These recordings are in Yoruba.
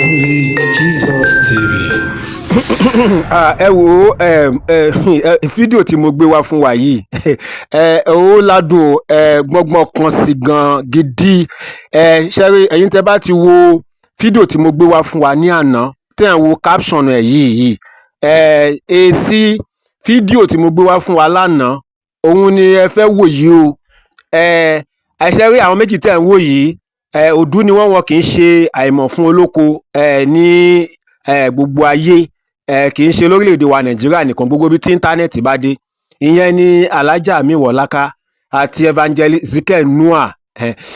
Only Jesus TV. Ẹ wo fídíò tí mo gbé wá fún wa yìí ó ládùn gbọ́ngbọ́n kan sí gan gidi. Ṣẹ́rí ẹ̀yin tẹ́ bá ti wo fídíò tí mo gbé wá fún wa ní àná tẹ́ ẹ̀ wo caption ẹ̀ yìí èsì fídíò tí mo gbé wá fún wa lánàá òun ni ẹ fẹ́ wò yìí o. Ṣẹ́rí àwọn méjì tẹ́ ẹ̀ ń wò yìí òdú ni wọ́n kì í ṣe àìmọ̀ fún olóko ní gbogbo ayé. Kì í ṣe lórílẹ̀‐èdè wa Nàìjíríà nìkan, gbogbo bí tí íńtánẹ́ẹ̀tì bá dé. Ìyẹn ni Alhaja Mewolaka àti evangelist Noah.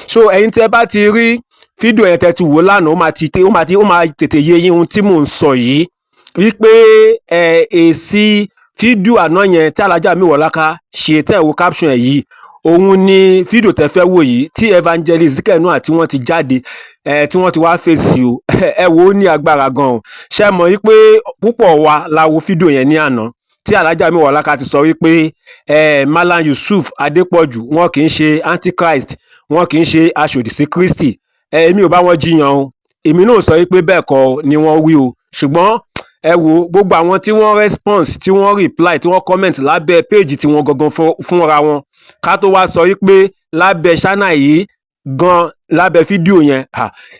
So ẹ̀yin tẹ́ bá ti rí fídíò yẹn tẹ́ ti wò lánàá ó máa tètè yé yín ohun tí mò ń sọ yìí, wípé èsì fídíò àná yẹn tí Alhaja Mewolaka ṣe tẹ́ ẹ̀ wo caption ẹ̀ yìí òun ni fídíò tẹ́ fẹ́ wò yìí tí evangelist Noah tí wọ́n ti jáde tí wọ́n ti wá fèsì o. Ẹ wò ó ní agbára gan-an. Ṣé mọ̀ wípé púpọ̀ wa la wo fídíò yẹn ní àná tí Alhaja Mewolaka ti sọ wípé Mallam Yusuf Adépọ̀jù wọn kì í ṣe antichrist, wọn kì í ṣe aṣòdì sí Kristi. Èmi ò bá wọn jiyàn o, èmi náà sọ wípé bẹ́ẹ̀ kọ́ ni wọ́n wí o. Ṣùgbọ́n ẹ wo gbogbo àwọn tí wọ́n response, tí wọ́n reply, tí wọ́n comment lábẹ́ péèjì tí wọ́n gangan fúnra wọn, ká tó wá sọ wípé lábẹ́ ṣáná yìí gan lábẹ́ fídíò yẹn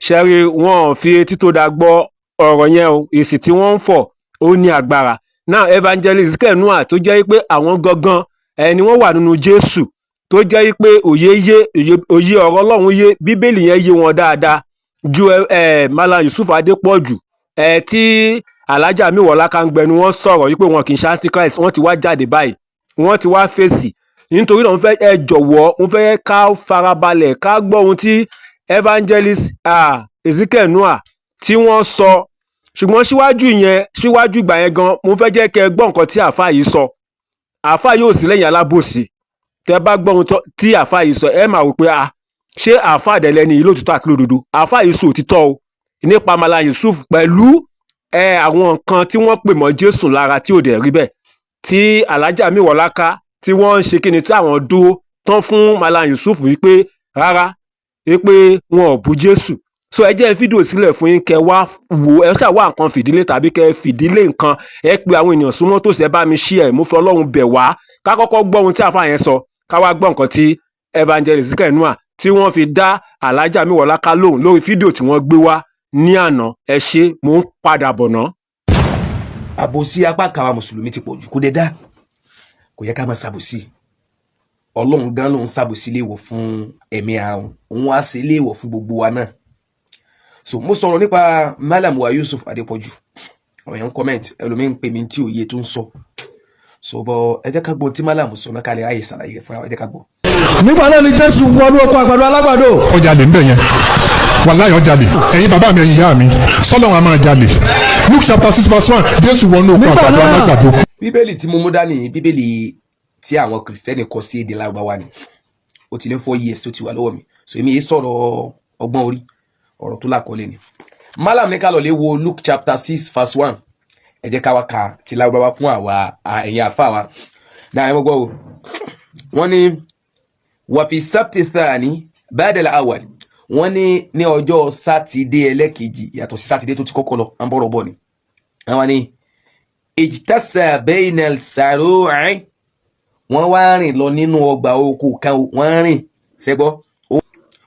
ṣẹ́rí wọn fi etí tó dáa gbọ́ ọ̀rọ̀ yẹn o. Èsì tí wọ́n ń fọ̀ ó ní agbára. Now evangelist Noah tó jẹ́ pé àwọn gangan ni wọ́n wà nínú Jesu, tó jẹ́ pé òye ọ̀rọ̀ Ọlọ́run yé, bíbélì yẹn yé wọn dáadáa ju Mallam Yusuf Adépọ̀jù tí Alhaja Mewolaka ń gbẹnu wọn sọ̀rọ̀ wípé wọn kì í ṣe antichrist. Wọ́n ti wá jáde báyìí, wọ́n ti wá fèsì. Nítorí náà mo fẹ́ ká farabalẹ̀ ká gbọ́ ohun tí evangelist Noah tí wọ́n sọ. Ṣùgbọ́n síwájú ìgbà yẹn gan mo fẹ́ jẹ́ kẹ́ ẹ gbọ́ nǹkan tí àáfàá yìí sọ. Àáfàá yóò sí lẹ́yìn alábòsí. Tẹ́ bá gbọ́ ohun tí àáfàá yìí sọ ẹ máa wò pé ṣé àáfàá dẹ̀lẹ́ni yìí lóòtítọ́ àti lódodo. Àáfàá yìí sọ òtítọ́ o nípa Mallam Yusuf pẹ̀lú àwọn nǹkan tí wọ́n pè mọ́ Jésù lára tí ò dẹ̀ rí bẹ́ẹ̀, tí Alhaja Mewolaka tí wọ́n ń ṣe kíni tí àwọn dúró tán fún Mallam Yusuf wípé rárá wípé wọn ò bú Jésù. So ẹ jẹ́ fídíò sílẹ̀ fún yín kẹ́ wá wò, ẹ ṣáà wá nǹkan fìdílé tàbí kẹ́ fìdílé nǹkan, ẹ pe àwọn ènìyàn súnmọ́ tòsí, ẹ bá mi share ẹ̀, mo fi Ọlọ́run bẹ̀ wá. Ká kọ́kọ́ gbọ́ ohun tí àfáà yẹn sọ, ká wá gbọ́ nǹkan tí evangelist Noah tí wọ́n fi dá Alhaja Mewolaka lóhùn lórí fídíò tí wọ́n gbé wá ní àná. Ẹ ṣé, mò ń padà bọ̀ ná. Àbòsí apá kan àwọn mùsùlùmí ti pọ̀ jù, kò dé dá, kò yẹ ká máa ṣàbòsí. Ọlọ́run gan ló ń ṣàbòsí léèwọ̀ fún ẹ̀mí ara wọn, òun á ṣe léèwọ̀ fún gbogbo wa náà. So mo sọ̀rọ̀ nípa Mallam Yusuf Adépọ̀jù, àwọn èèyàn comment, ẹlòmíì ń pè mí tí òye tó ń sọ. So bọ ẹ jẹ́ ká gbọ́ tí Mallam sọ náà ká lè ráyè ṣàlàyé fún wa, ẹ jẹ́ ká gbọ́. Nígbà náà ni Jésù wọnú oko àgbàdo alágbàdo. Ó jalè ńbẹ̀ yẹn, wàláhì ó jalè. Ẹ̀yin bàbá mi, ẹ̀yin ìyá mi, sọ́lọ́run a máa jalè. Luke chapter 6:1, Jésù wọnú oko àgbàdo alágbàdo. Bíbélì tí mo mú dání, bíbélì tí àwọn Kristẹni kọ sí èdè Lárúbáwá ni. Ó ti lé 4 years tó ti wà lọ́wọ́ mi. So èmi yìí sọ̀rọ̀ ọgbọ́n orí, ọ̀rọ̀ tó lákọọ́lẹ̀ ni. Mallam ní ká lọ lè wo Luke chapter 6:1. Ẹ jẹ́ ká wá ka ti Lárúbáwá fún àwa ẹ̀yin àfáà wa. Náà ẹ mọ́ gbọ́ o. Wọ́n ní wa fi sabti thani ba'da al-awwal. Wọ́n ní ọjọ́ sátidé ẹlẹ́kejì yàtọ̀ sí sátidé tó ti kọ́kọ́ lọ, à ń bọ̀rọ̀ bọ̀ ni. Àwọn ní ijtasa bayna al-saru'i. Wọ́n wá rìn lọ nínú ọgbà oko kan, wọ́n rìn ṣẹ́gbọ́.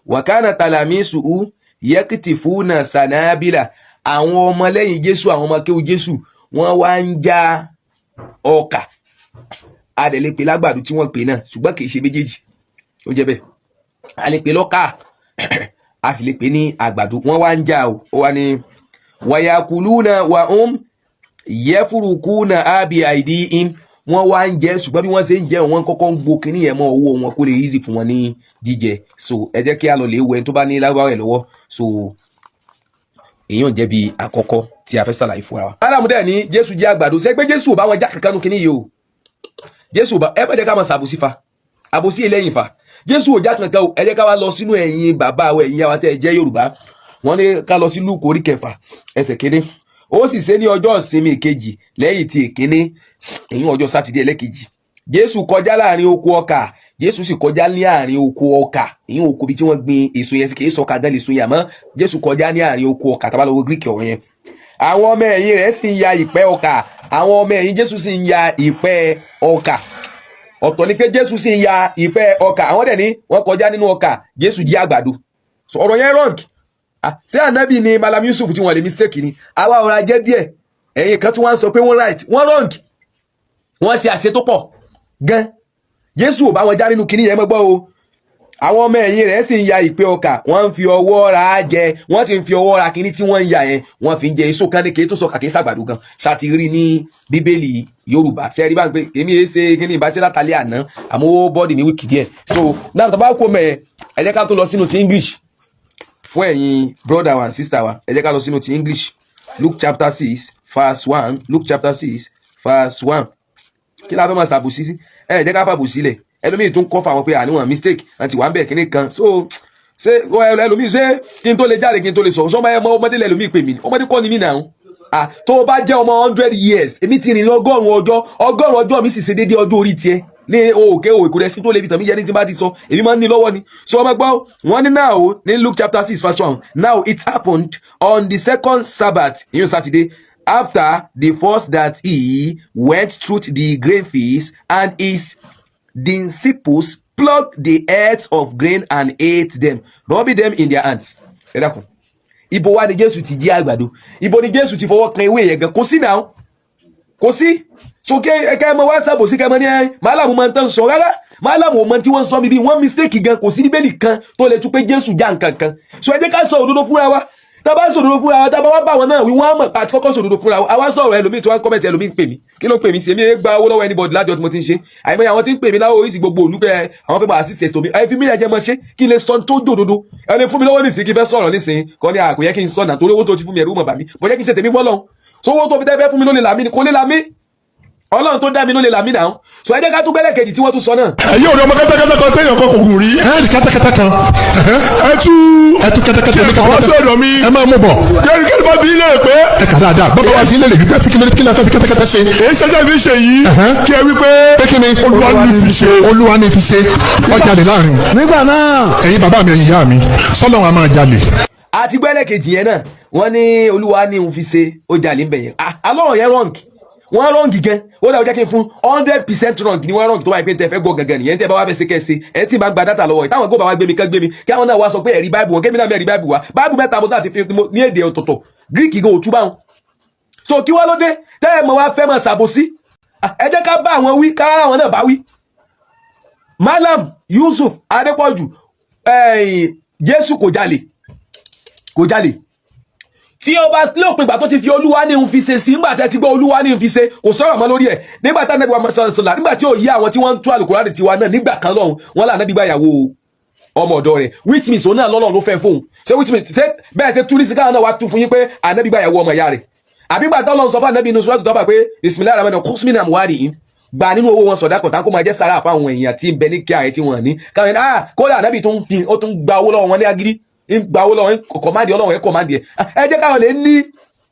Wa kana talamisuhu yaktifuna sanabila. Àwọn ọmọ lẹ́yìn Jésù, àwọn ọmọ kéwú Jésù, wọ́n wá ń já ọkà. A dẹ̀ lè pè lágbàdo tí wọ́n pè náà, ṣùgbọ́n kì í ṣe méjèèjì. Ó jẹ́ bẹ́ẹ̀. A lè pè lọ́kà, a sì lè pè ní àgbàdo. Wọ́n wá ń já o. Ó wá ní wayakuluna wa yafurukuna abi aidihim. Wọ́n wá ń jẹ, ṣùgbọ́n bí wọ́n ṣe ń jẹ wọ́n kọ́kọ́ ń gbo kíní yẹn mọ́ ọwọ́ wọn kó lè easy fún wọn ní jíjẹ. So ẹ jẹ́ kí a lọ lè wo ẹni tó bá ní Lárúbáwá rẹ̀ lọ́wọ́. So èèyàn jẹ́ bí àkọ́kọ́ tí a fẹ́ ṣàlàyé fún wa. Mallam dẹ̀ ní Jésù jẹ́ àgbàdo. Ṣé pé Jésù ò bá wọn já kankan nù kíní yìí o. Jésù ò bá, ẹ bá jẹ́ ká máa ṣàbòsí fa. Àbòsí eléyìn fa. Jésù ò já kankan o. Ẹ jẹ́ ká wá lọ sínú ẹ̀yin bàbá wa, ẹ̀yin àwa tẹ́ ẹ jẹ́ Yorùbá. Wọ́n ní ká lọ sí Lúùkù orí 9 ẹsẹ̀ 1. Ó sì ṣe ní ọjọ́ ìsinmi kejì lẹ́yìn tí èkíní, èyí ọjọ́ sátidé ẹlẹ́kejì. Jésù kọjá láàrin oko ọkà, Jésù sì kọjá ní àárín oko ọkà ìyẹn oko bí tí wọ́n gbin èso yẹn sí kì í sọkà gan lè so yà mọ́ Jésù kọjá ní àárín oko ọkà tá bá lọ wo Greek ọ̀rọ̀ yẹn àwọn ọmọ ẹ̀yìn rẹ̀ sì ń ya ìpẹ́ ọkà àwọn ọmọ ẹ̀yìn Jésù sì ń ya ìpẹ́ ọkà ọ̀tọ̀ ni pé Jésù sì ń ya ìpẹ́ ọkà àwọn dẹ̀ ní wọ́n kọjá nínú ọkà Jésù jí àgbàdo ọ̀rọ̀ yẹn wrong ṣé ànábì ni Mallam Yusuf tí wọ́n lè mistake ni àwa ọ̀rọ̀ ajẹ́ díẹ̀ ẹ̀yin kan tí wọ́n sọ pé wọ́n right wọ́n wrong wọ́n ṣe àṣẹ tó pọ̀ gan Jésù ò bá wọn já nínú kinní yẹn mọ́ gbọ́ o àwọn ọmọ ẹ̀yìn rẹ̀ sì ń ya ìpẹ́ ọkà wọ́n ń fi ọwọ́ ra á jẹ wọ́n sì ń fi ọwọ́ ra kinní tí wọ́n ń ya yẹn wọ́n fi ń jẹ èso kan ní kéé tó sọ kàkí sàgbàdo gan ṣàtìrí ní bíbélì Yorùbá sẹ́ẹ̀rí bá ń pè èmi ẹ̀ ṣe kinní ìbá tí látàlẹ́ àná àmọ́ ó bọ́ọ̀dì mi wíkì díẹ̀ so náà tó bá kó mẹ́ ẹ jẹ́ ká tó lọ sínú ti English fún ẹ̀yin brother wa and sister wa ẹ jẹ́ ká lọ sínú ti English Luke chapter 6 verse 1 Luke chapter 6 verse 1 kí la fẹ́ máa ṣàbùsí sí ẹ jẹ́ ká fàbùsí lẹ̀ ẹlòmíì tún kọ́ fáwọn pé àníwọ̀n mistake àti wà ń bẹ̀ kíní kan so ṣé ẹlòmíì ṣé kí n tó lè jáde kí n tó lè sọ sọmọ ẹ ọmọdé lẹlòmíì pè mí ọmọdé kọ́ ni mí náà tó o bá jẹ́ ọmọ 100 years èmi ti rìn ọgọ́rùn-ún ọjọ́ mi sì ṣe déédéé ọjọ́ orí tiẹ̀ ní òkè òkè rẹ̀ sí tó lè fi tàn mí yẹ ní tí bá ti sọ èmi máa ń ní lọ́wọ́ ni so ọmọ gbọ́ wọ́n ní now ní Luke chapter 6 verse 1 now it happened on the second Sabbath ìyẹn Saturday after the first that he went through the grain fields and his disciples plucked the heads of grain and ate them rubbing them in their hands. Ẹ dákun ibo wa ni Jésù ti jí àgbàdo ibo ni Jésù ti fọwọ́ kan ewé yẹn gan kò sí náà kò sí so kẹ́ mọ wá sábò sí kẹ́ mọ ní Mallam máa ń tán sọ rárá Mallam ò mọ tí wọ́n sọ bíbí wọ́n mistake gan kò sí bíbélì kan tó lè tún pé Jésù já nǹkan kan so ẹ jẹ́ ká sọ òdodo fúnra wa tá bá sọ òdodo fúnra wa tá bá wá bá wọn náà wí wọ́n mọ̀ pàtí kọ́kọ́ sọ òdodo fúnra wa àwa sọ̀rọ̀ ẹlòmíì tí wọ́n kọ́mẹ̀tì ẹlòmíì ń pè mí kí ló ń pè mí sí èmi ẹ gba owó lọ́wọ́ anybody lájọ tí mo ti ń ṣe àìmọye àwọn tí ń pè mí láwọ oríṣi gbogbo òlú pé àwọn fẹ́ bá assist ẹ̀sọ́ mi ẹ fi mí ẹ̀jẹ̀ mọ́ ṣe kí n lè sọ tó jòdodo ẹni fún mi lọ́wọ́ nísìnyí kí n fẹ́ sọ̀rọ̀ nísìnyí kọ́ ní àkóyẹ kí n sọ náà torí owó tó ti fún mi ẹ̀rú mọ̀ bà mí bọ́ jẹ́ kí n ṣe tèmi fọ́lọ́ so owó tó fi tẹ́ fẹ́ fún mi ló lè là mí ni kò lè là mí Ọlọ́run tó dá mi ló lè là mí náà so ẹ jẹ́ ká tún gbẹ́lẹ̀ kejì tí wọ́n tún sọ náà. ẹ̀yin ò rí ọmọ kẹ́tẹ́kẹ́tẹ́ kan téèyàn kan kò gùn rí. kẹ́tẹ́kẹ́tẹ́ kan ẹtú kẹ́tẹ́kẹ́tẹ́ mi kọ́ sọ̀rọ̀ mi ẹ máa mú bọ̀. kí ló bí ilé pé. ẹ kà dáadáa bọ́kọ̀ wá sí ilé rẹ̀ wípé kí ló fẹ́ fi kẹ́tẹ́kẹ́tẹ́ ṣe. èyí ṣẹ̀ṣẹ̀ fi ṣe yìí kí ẹ wípé Olúwa ní fi ṣe ọjà lè láàrin. nígbà náà ẹ̀yin bàbá mi ẹ̀yin ìyá mi sọ́lọ́ wọn a máa jalè. àti gbẹ́lẹ̀ kejì yẹn náà wọ́n ní Olúwa ní òun fi ṣe ó jalè ń bẹ̀ yẹn alọ́rọ̀ yẹn wrong wọ́n wrong gan ó dáwọ́ jẹ́ kí n fún 100% wrong ni wọ́n wrong tó wáyé pé tẹ́ fẹ́ gbọ́ gangan nìyẹn tẹ́ bá wá fẹ́ ṣe kẹ́sì ẹ̀ tí máa gba data lọ́wọ́ ẹ̀ táwọn gbọ́ bá wá gbé mi kán gbé mi kí àwọn náà wá sọ pé ẹ̀rí báìbù wọn kémi náà mẹ́rin báìbù wa báìbù mẹ́ta mo sáà ti fi ní èdè ọ̀tọ̀ọ̀tọ̀ Greek gan òtún báwọn so kí wọ́n ló dé tẹ́ ẹ̀ mọ̀ wá fẹ́ mọ̀ ṣàbòsí ẹ jẹ́ ká bá àwọn wí ká àwọn náà bá wí Mallam Yusuf Adépọ̀jù Jésù kò jalè tí ó bá lópin ìgbà tó ti fi Olúwa ní òun fi ṣe sí nígbà tẹ́ ti gbọ́ Olúwa ní òun fi ṣe kò sọ̀rọ̀ mọ́ lórí ẹ̀ nígbà tá Ànábì wa sọ̀rọ̀ nígbà tí ó yí àwọn tí wọ́n ń tú Àlùkùránì tiwa náà nígbà kan lọ́hùn wọn là Ànábì gba ìyàwó ọmọ ọ̀dọ̀ rẹ̀ which means òun náà lọ́lọ́ ló fẹ́ fóun ṣé which means bẹ́ẹ̀ ṣe túrísì káwọn náà wá tú fún yín pé Ànábì gba ìyàwó ọmọ ìyá rẹ̀ àbí gbà tọ́lọ́ sọ fún Ànábì inú Suratu Tawbah pé bismillahir rahmanir rahim khudh min amwalihim gba nínú owó wọn sọ̀dákọ̀ tá kó máa jẹ́ sára fáwọn èèyàn tí ń bẹ ní kí ààrẹ tí wọ́n ní káwọn kódà Ànábì tó ń gba owó lọ́wọ́ wọn ní agídí ń gba owó lọ́wọ́ kọ̀máàdì Ọlọ́run ẹ̀ kọ̀máàdì ẹ̀ ẹ jẹ́ káwọn lè ní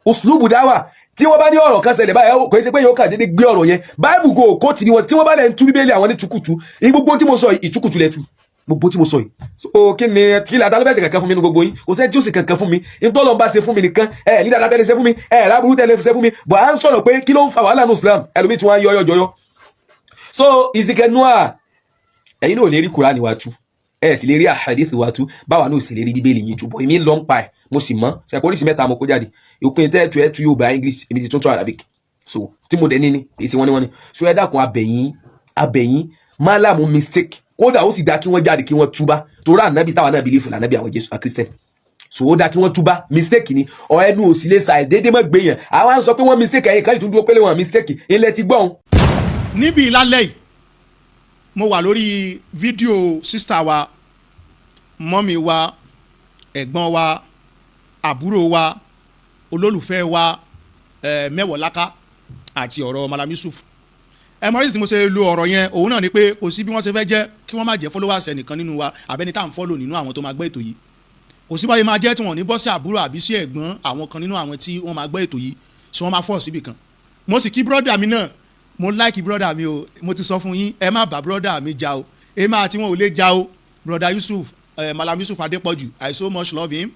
uslubu dáwà tí wọ́n bá ní ọ̀rọ̀ kan ṣẹlẹ̀ báyìí kò ṣe pé yóò kà dédé gbé ọ̀rọ̀ yẹn báìbù go kó tì ní wọn tí wọ́n bá lẹ̀ ń tú bíbélì àwọn ní tukutu gbogbo tí mo sọ yìí ìtukutu lẹ̀ tu gbogbo tí mo sọ yìí so kí ni àtàlọ́ bẹ́ẹ̀ ṣe kankan fún mi ní gbogbo yín kò sẹ́ni tí ó ṣe kankan fún mi ntọ́lọ́ bá ṣe fún mi nìkan ní dáadáa tẹ́lẹ̀ ṣe fún mi láburú tẹ́lẹ̀ ṣe fún mi bọ̀ à ń sọ̀rọ̀ pé kí ló ń fa wàhálà ní Islam ẹlòmíì tí wọ́n á yọ jọyọ so ìsìnkẹ́ nua ẹ̀yin náà ò lè rí Kùránì wa tú sì lè rí àhàdíìsì wa tú báwa náà sì lè rí bíbélì yín tú bọ̀ èmi lọ́ ń pa ẹ̀ mo sì mọ̀ ṣe polisi mẹ́ta mo kó jáde òpin tẹ́ẹ̀tù ẹ̀tù yóò bá English èmi ti tún tún Arabic so tí mo dẹ̀ ní èsì wọ́n ní so ẹ dákun abẹ̀yìn Mallam mistake kódà ó sì dá kí wọ́n jáde kí wọ́n túbá torí ànábì táwa náà believe ànábì àwọn Jésù Christian so ó dá kí wọ́n túbá mistake ni ọ̀ ẹnu ò sì lè sa déédéé mọ́ gbé yẹn àwọn sọ pé wọ́n mistake ẹ̀yìn kan ìtúndúró pélé wọn mistake ilẹ̀ ti gbọ́n. níbi ìlàlẹ́ yìí mo wà lórí fídíò sísítà wa mọ́mì wa ẹ̀gbọ́n wa àbúrò wa olólùfẹ́ wa Mewolaka àti ọ̀rọ̀ Mallam Yusuf mọ̀rí tí mo ṣe lo ọ̀rọ̀ yẹn òun náà ni pé kò sí bí wọ́n ṣe fẹ́ jẹ́ kí wọ́n má jẹ́ followers ẹnìkan nínú wa àbẹ́ni tá à ń follow nínú àwọn tó máa gbé ètò yìí kò sí báyìí máa jẹ́ tí wọ́n ní bọ́ sí àbúrò àbí sí ẹ̀gbọ́n àwọn kan nínú àwọn tí wọ́n máa gbé ètò yìí tí wọ́n máa fọ́ síbì kan mo sì kí brọ́dà mi náà mo like brọ́dà mi o mo ti sọ fún yín ẹ má bá brọ́dà mi jà o èmi àti wọn ò lè já o brother Yusuf Mallam Yusuf Adépọ̀jù I so much love him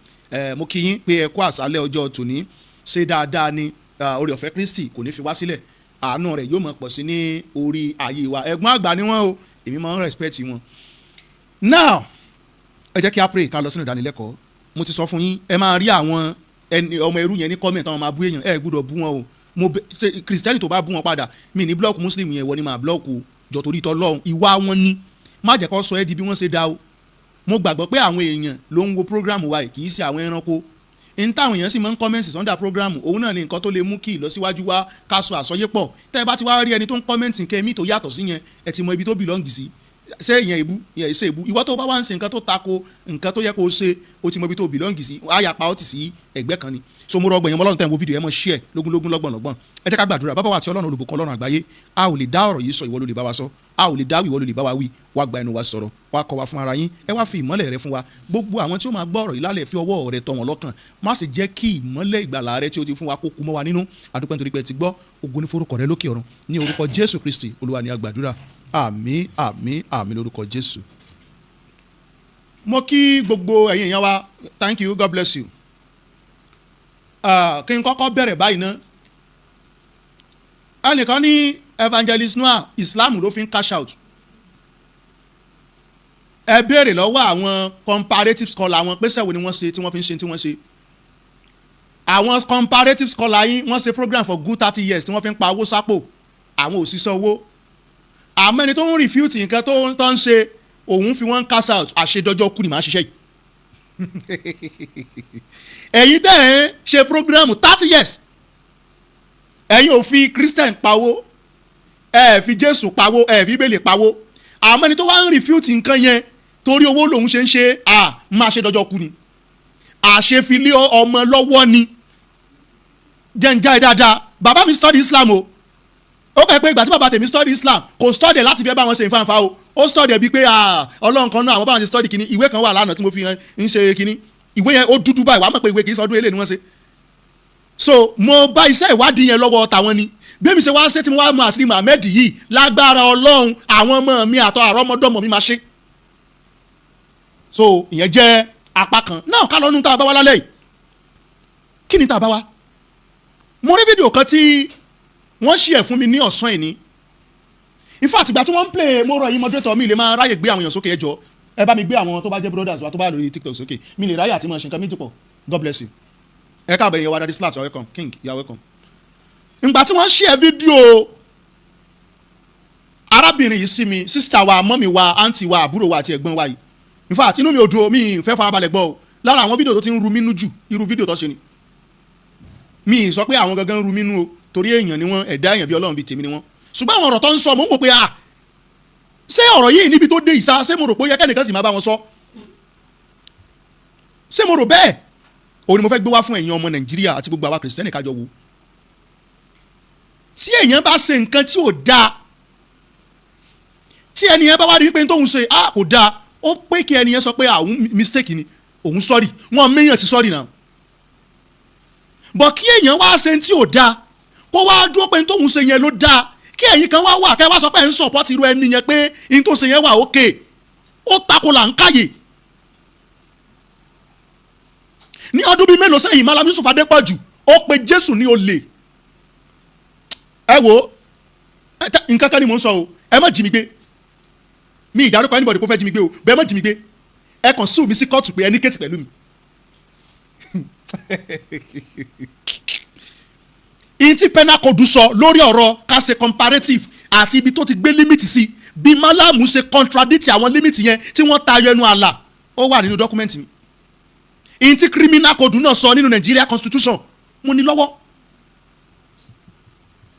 mo kí yín pé ẹ kú àṣálẹ́ ọjọ́ tòní ṣe dáadáa ni oore ọ̀fẹ́ Kristi kò ní fi wá sílẹ̀ àánú rẹ̀ yóò máa pọ̀ sí ní orí ayé wa ẹ̀gbọ́n àgbà ni wọ́n o èmi máa ń respect wọn. Now ẹ jẹ́ kí a pray ká lọ sínú ìdánilẹ́kọ̀ọ́ mo ti sọ fún yín ẹ máa rí àwọn ọmọ ẹrú yẹn ní comment àwọn máa bú èèyàn ẹ gbọ́dọ̀ bú wọn o mo Kristẹni tó bá bú wọn padà mi ní blọọkù Muslim yẹn wọ ni máa blọọkù jọ torí tọlọ́run ìwà wọn ni má jẹ́ kó sọ ẹ́ di bí wọ́n ṣe dá o mo gbàgbọ́ pé àwọn èèyàn ló ń wo program wa yìí kì í ṣe àwọn ẹranko n táwọn èèyàn sì máa ń kọ́mẹ́ǹtì sọ́ndà program òun náà ni nǹkan tó lè mú kí ìlọsíwájú wa ká sọ àsọyépọ̀ tẹ́ ẹ bá ti wá rí ẹni tó ń kọ́mẹ́ǹtì nǹkan ẹ̀mí tó yàtọ̀ sí yẹn ẹ ti mọ ibi tó bìlọ́ǹgì sí ṣé ìyẹn ìbú ìyẹn ìṣe ìbú ìwọ tó bá wá ń ṣe nǹkan tó tako nǹkan tó yẹ kó o ṣe o ti mọ ibi tó bìlọ́ǹgì sí àyàpá ó ti sí ẹgbẹ́ kan ni so mo rọgbọ̀n yẹn mọ́ lọ́run tẹ̀ ń wo fídíò ẹ mọ̀ share lógúnlógún lọ́gbọ̀nlọ́gbọ̀n ẹ jẹ́ ká gbàdúrà bàbá wa àti ọlọ́run olùbùkún ọlọ́run àgbáyé a ò lè dá ọ̀rọ̀ yìí sọ ìwọ ló lè bá wa sọ a ò lè dá ìwọ ló lè bá wa wí wá gba ẹnu wa sọ̀rọ̀ wá kọ́ wa fún ara yín ẹ wá fi ìmọ́lẹ̀ rẹ fún wa gbogbo àwọn tí ó máa gbọ́ ọ̀rọ̀ yìí lálẹ́ fi ọwọ́ rẹ tọ́ wọn lọ́kàn má sì jẹ́ kí ìmọ́lẹ̀ ìgbàlà rẹ tí ó ti fún wa kó kú mọ́ wa nínú àdúpẹ́ nítorí pé ẹ ti gbọ́ ògo ní forúkọ rẹ lókè ọ̀run ní orúkọ Jésù Kristi Olúwa ni a gbàdúrà àmín àmín àmín lórúkọ Jésù. mo kí gbogbo ẹ̀yin èèyàn wa thank you God bless you. Kí n kọ́kọ́ bẹ̀rẹ̀ báyìí ná ẹnìkan ní evangelist Noah Islam ló fi ń cash out ẹ béèrè lọ́wọ́ àwọn comparative scholar wọn pé sẹ́wọ̀n ni wọ́n ṣe tí wọ́n fi ń ṣe tí wọ́n ṣe àwọn comparative scholar yín wọ́n ṣe program for good 30 years tí wọ́n fi ń pa owó sápò àwọn òṣìṣẹ́ owó àmọ́ ẹni tó ń refute nǹkan tó ń ṣe òun fi wọ́n cash out àṣedọ́jọ́ kú ni màá ṣiṣẹ́ yìí ẹ̀yin tẹ́ ẹ̀ ń ṣe program 30 years ẹ̀yin ò fi Christian pawó ẹ̀ fi Jésù pawó ẹ̀ fi Bíbélì pawó àmọ́ ẹni tó wá ń refute nǹkan yẹn torí owó lòun ṣe ń ṣe máa ṣe dọ́jọ́ kú ni àṣefilé ọmọ lọ́wọ́ ni jẹ́njá ẹ̀ dáadáa bàbá mi study Islam o ó kẹ́ pé ìgbà tí bàbá tèmi study Islam kò study láti fi ẹ bá wọn ṣe nfànfà o ó study ẹ bíi pé Ọlọ́run kan náà àwọn báwọn ṣe study kínní ìwé kan wà lánàá tí mo fi hàn ń ṣe kínní ìwé yẹn ó dúdú báyìí wàá mọ̀ pé ìwé kì í sọdún eléyìí ni wọ́n ṣe so mo bá iṣẹ́ ìwádìí yẹn lọ́wọ́ tàwọn ni bí mi ṣe wá ṣe tí mo wá mọ àṣírí Mohammed yìí lágbára Ọlọ́run àwọn ọmọ mi àtọ àrọ́mọdọ́mọ mi máa ṣe so ìyẹn jẹ́ apá kan náà ká lọ́nu tá a bá wá lálẹ́ yìí kí ni tá a bá wá mo rí fídíò kan tí wọ́n ṣí ẹ̀ fún mi ní ọ̀sán ìní in fact ìgbà tí wọ́n ń play mo rọ yín moderator mi lè máa ráyè gbé àwọn èèyàn sókè ẹjọ́ ẹ bá mi gbé àwọn tó bá jẹ́ brothers wa tó bá lórí TikTok sókè mi lè ráyè àti máa ṣe nǹkan méjì pọ̀ God bless you ẹ káàbọ̀ èèyàn wa Daddy Slash you are welcome King you are welcome. ìgbà tí wọ́n ṣí ẹ fídíò arábìnrin yìí sí mi sister wa mọ́mi wa aunty wa àbúrò wa àti ẹ̀gbọ́n wa yìí in fact inú mi ò dúró mi fẹ́ farabalẹ̀ gbọ́ o lára àwọn fídíò tó ti ń ru mínú jù irú fídíò tó ṣe ni mi sọ pé àwọn gangan ń ru mínú o torí èèyàn ni wọ́n ẹ̀dá èèyàn bí Ọlọ́run bíi tèmi ni wọ́n ṣùgbọ́n àwọn ọ̀rọ̀ tó ń sọ mò ń wò pé ṣé ọ̀rọ̀ yìí níbi tó dé ìsá ṣé mo rò pé ó yẹ kẹ́nìkan sì máa bá wọn sọ ṣé mo rò bẹ́ẹ̀ òun ni mo fẹ́ gbé wá fún ẹ̀yin ọmọ Nàìjíríà àti gbogbo àwa Kìrìsìtẹ́nì kájọ wo tí èèyàn bá ṣe nǹkan tí ò dáa tí ẹni yẹn bá wá rí pé tóun ṣe kò dáa ó pé kí ẹni yẹn sọ pé òun mistake ni òun sorry wọn méyàn sí sorry náà bọ̀ kí èèyàn wá ṣe tí ò dáa kó wá dúró pé tóun ṣe yẹn ló dáa kí ẹ̀yin kan wá wà kẹ́ wá sọ pé ẹ̀ ń support irú ẹni yẹn pé n tó ṣe yẹn wà okay ó tako là ń káyè. ní ọdún bíi mélòó sẹ́yìn Mallam Yusuf Adépọ̀jù ó pe Jésù ní olè ẹ wo nǹkan kan ni mò ń sọ o ẹ má jí mi gbé mi ìdárúkọ anybody kó fẹ́ jí mi gbé o bẹ́ẹ̀ má jí mi gbé ẹ kàn sùn mi sí kóòtù pé ẹ ní kéèsì pẹ̀lú mi. ìyìn tí penal code sọ lórí ọ̀rọ̀ ká ṣe comparative àti ibi tó ti gbé límìtì sí bí Mallam ṣe contradict àwọn límìtì yẹn tí wọ́n tayọ ẹnu àlà ó wà nínú dọ́kúmẹ́ǹtì mi. ìyìn tí criminal code náà sọ nínú Nigeria constitution mo ní lọ́wọ́.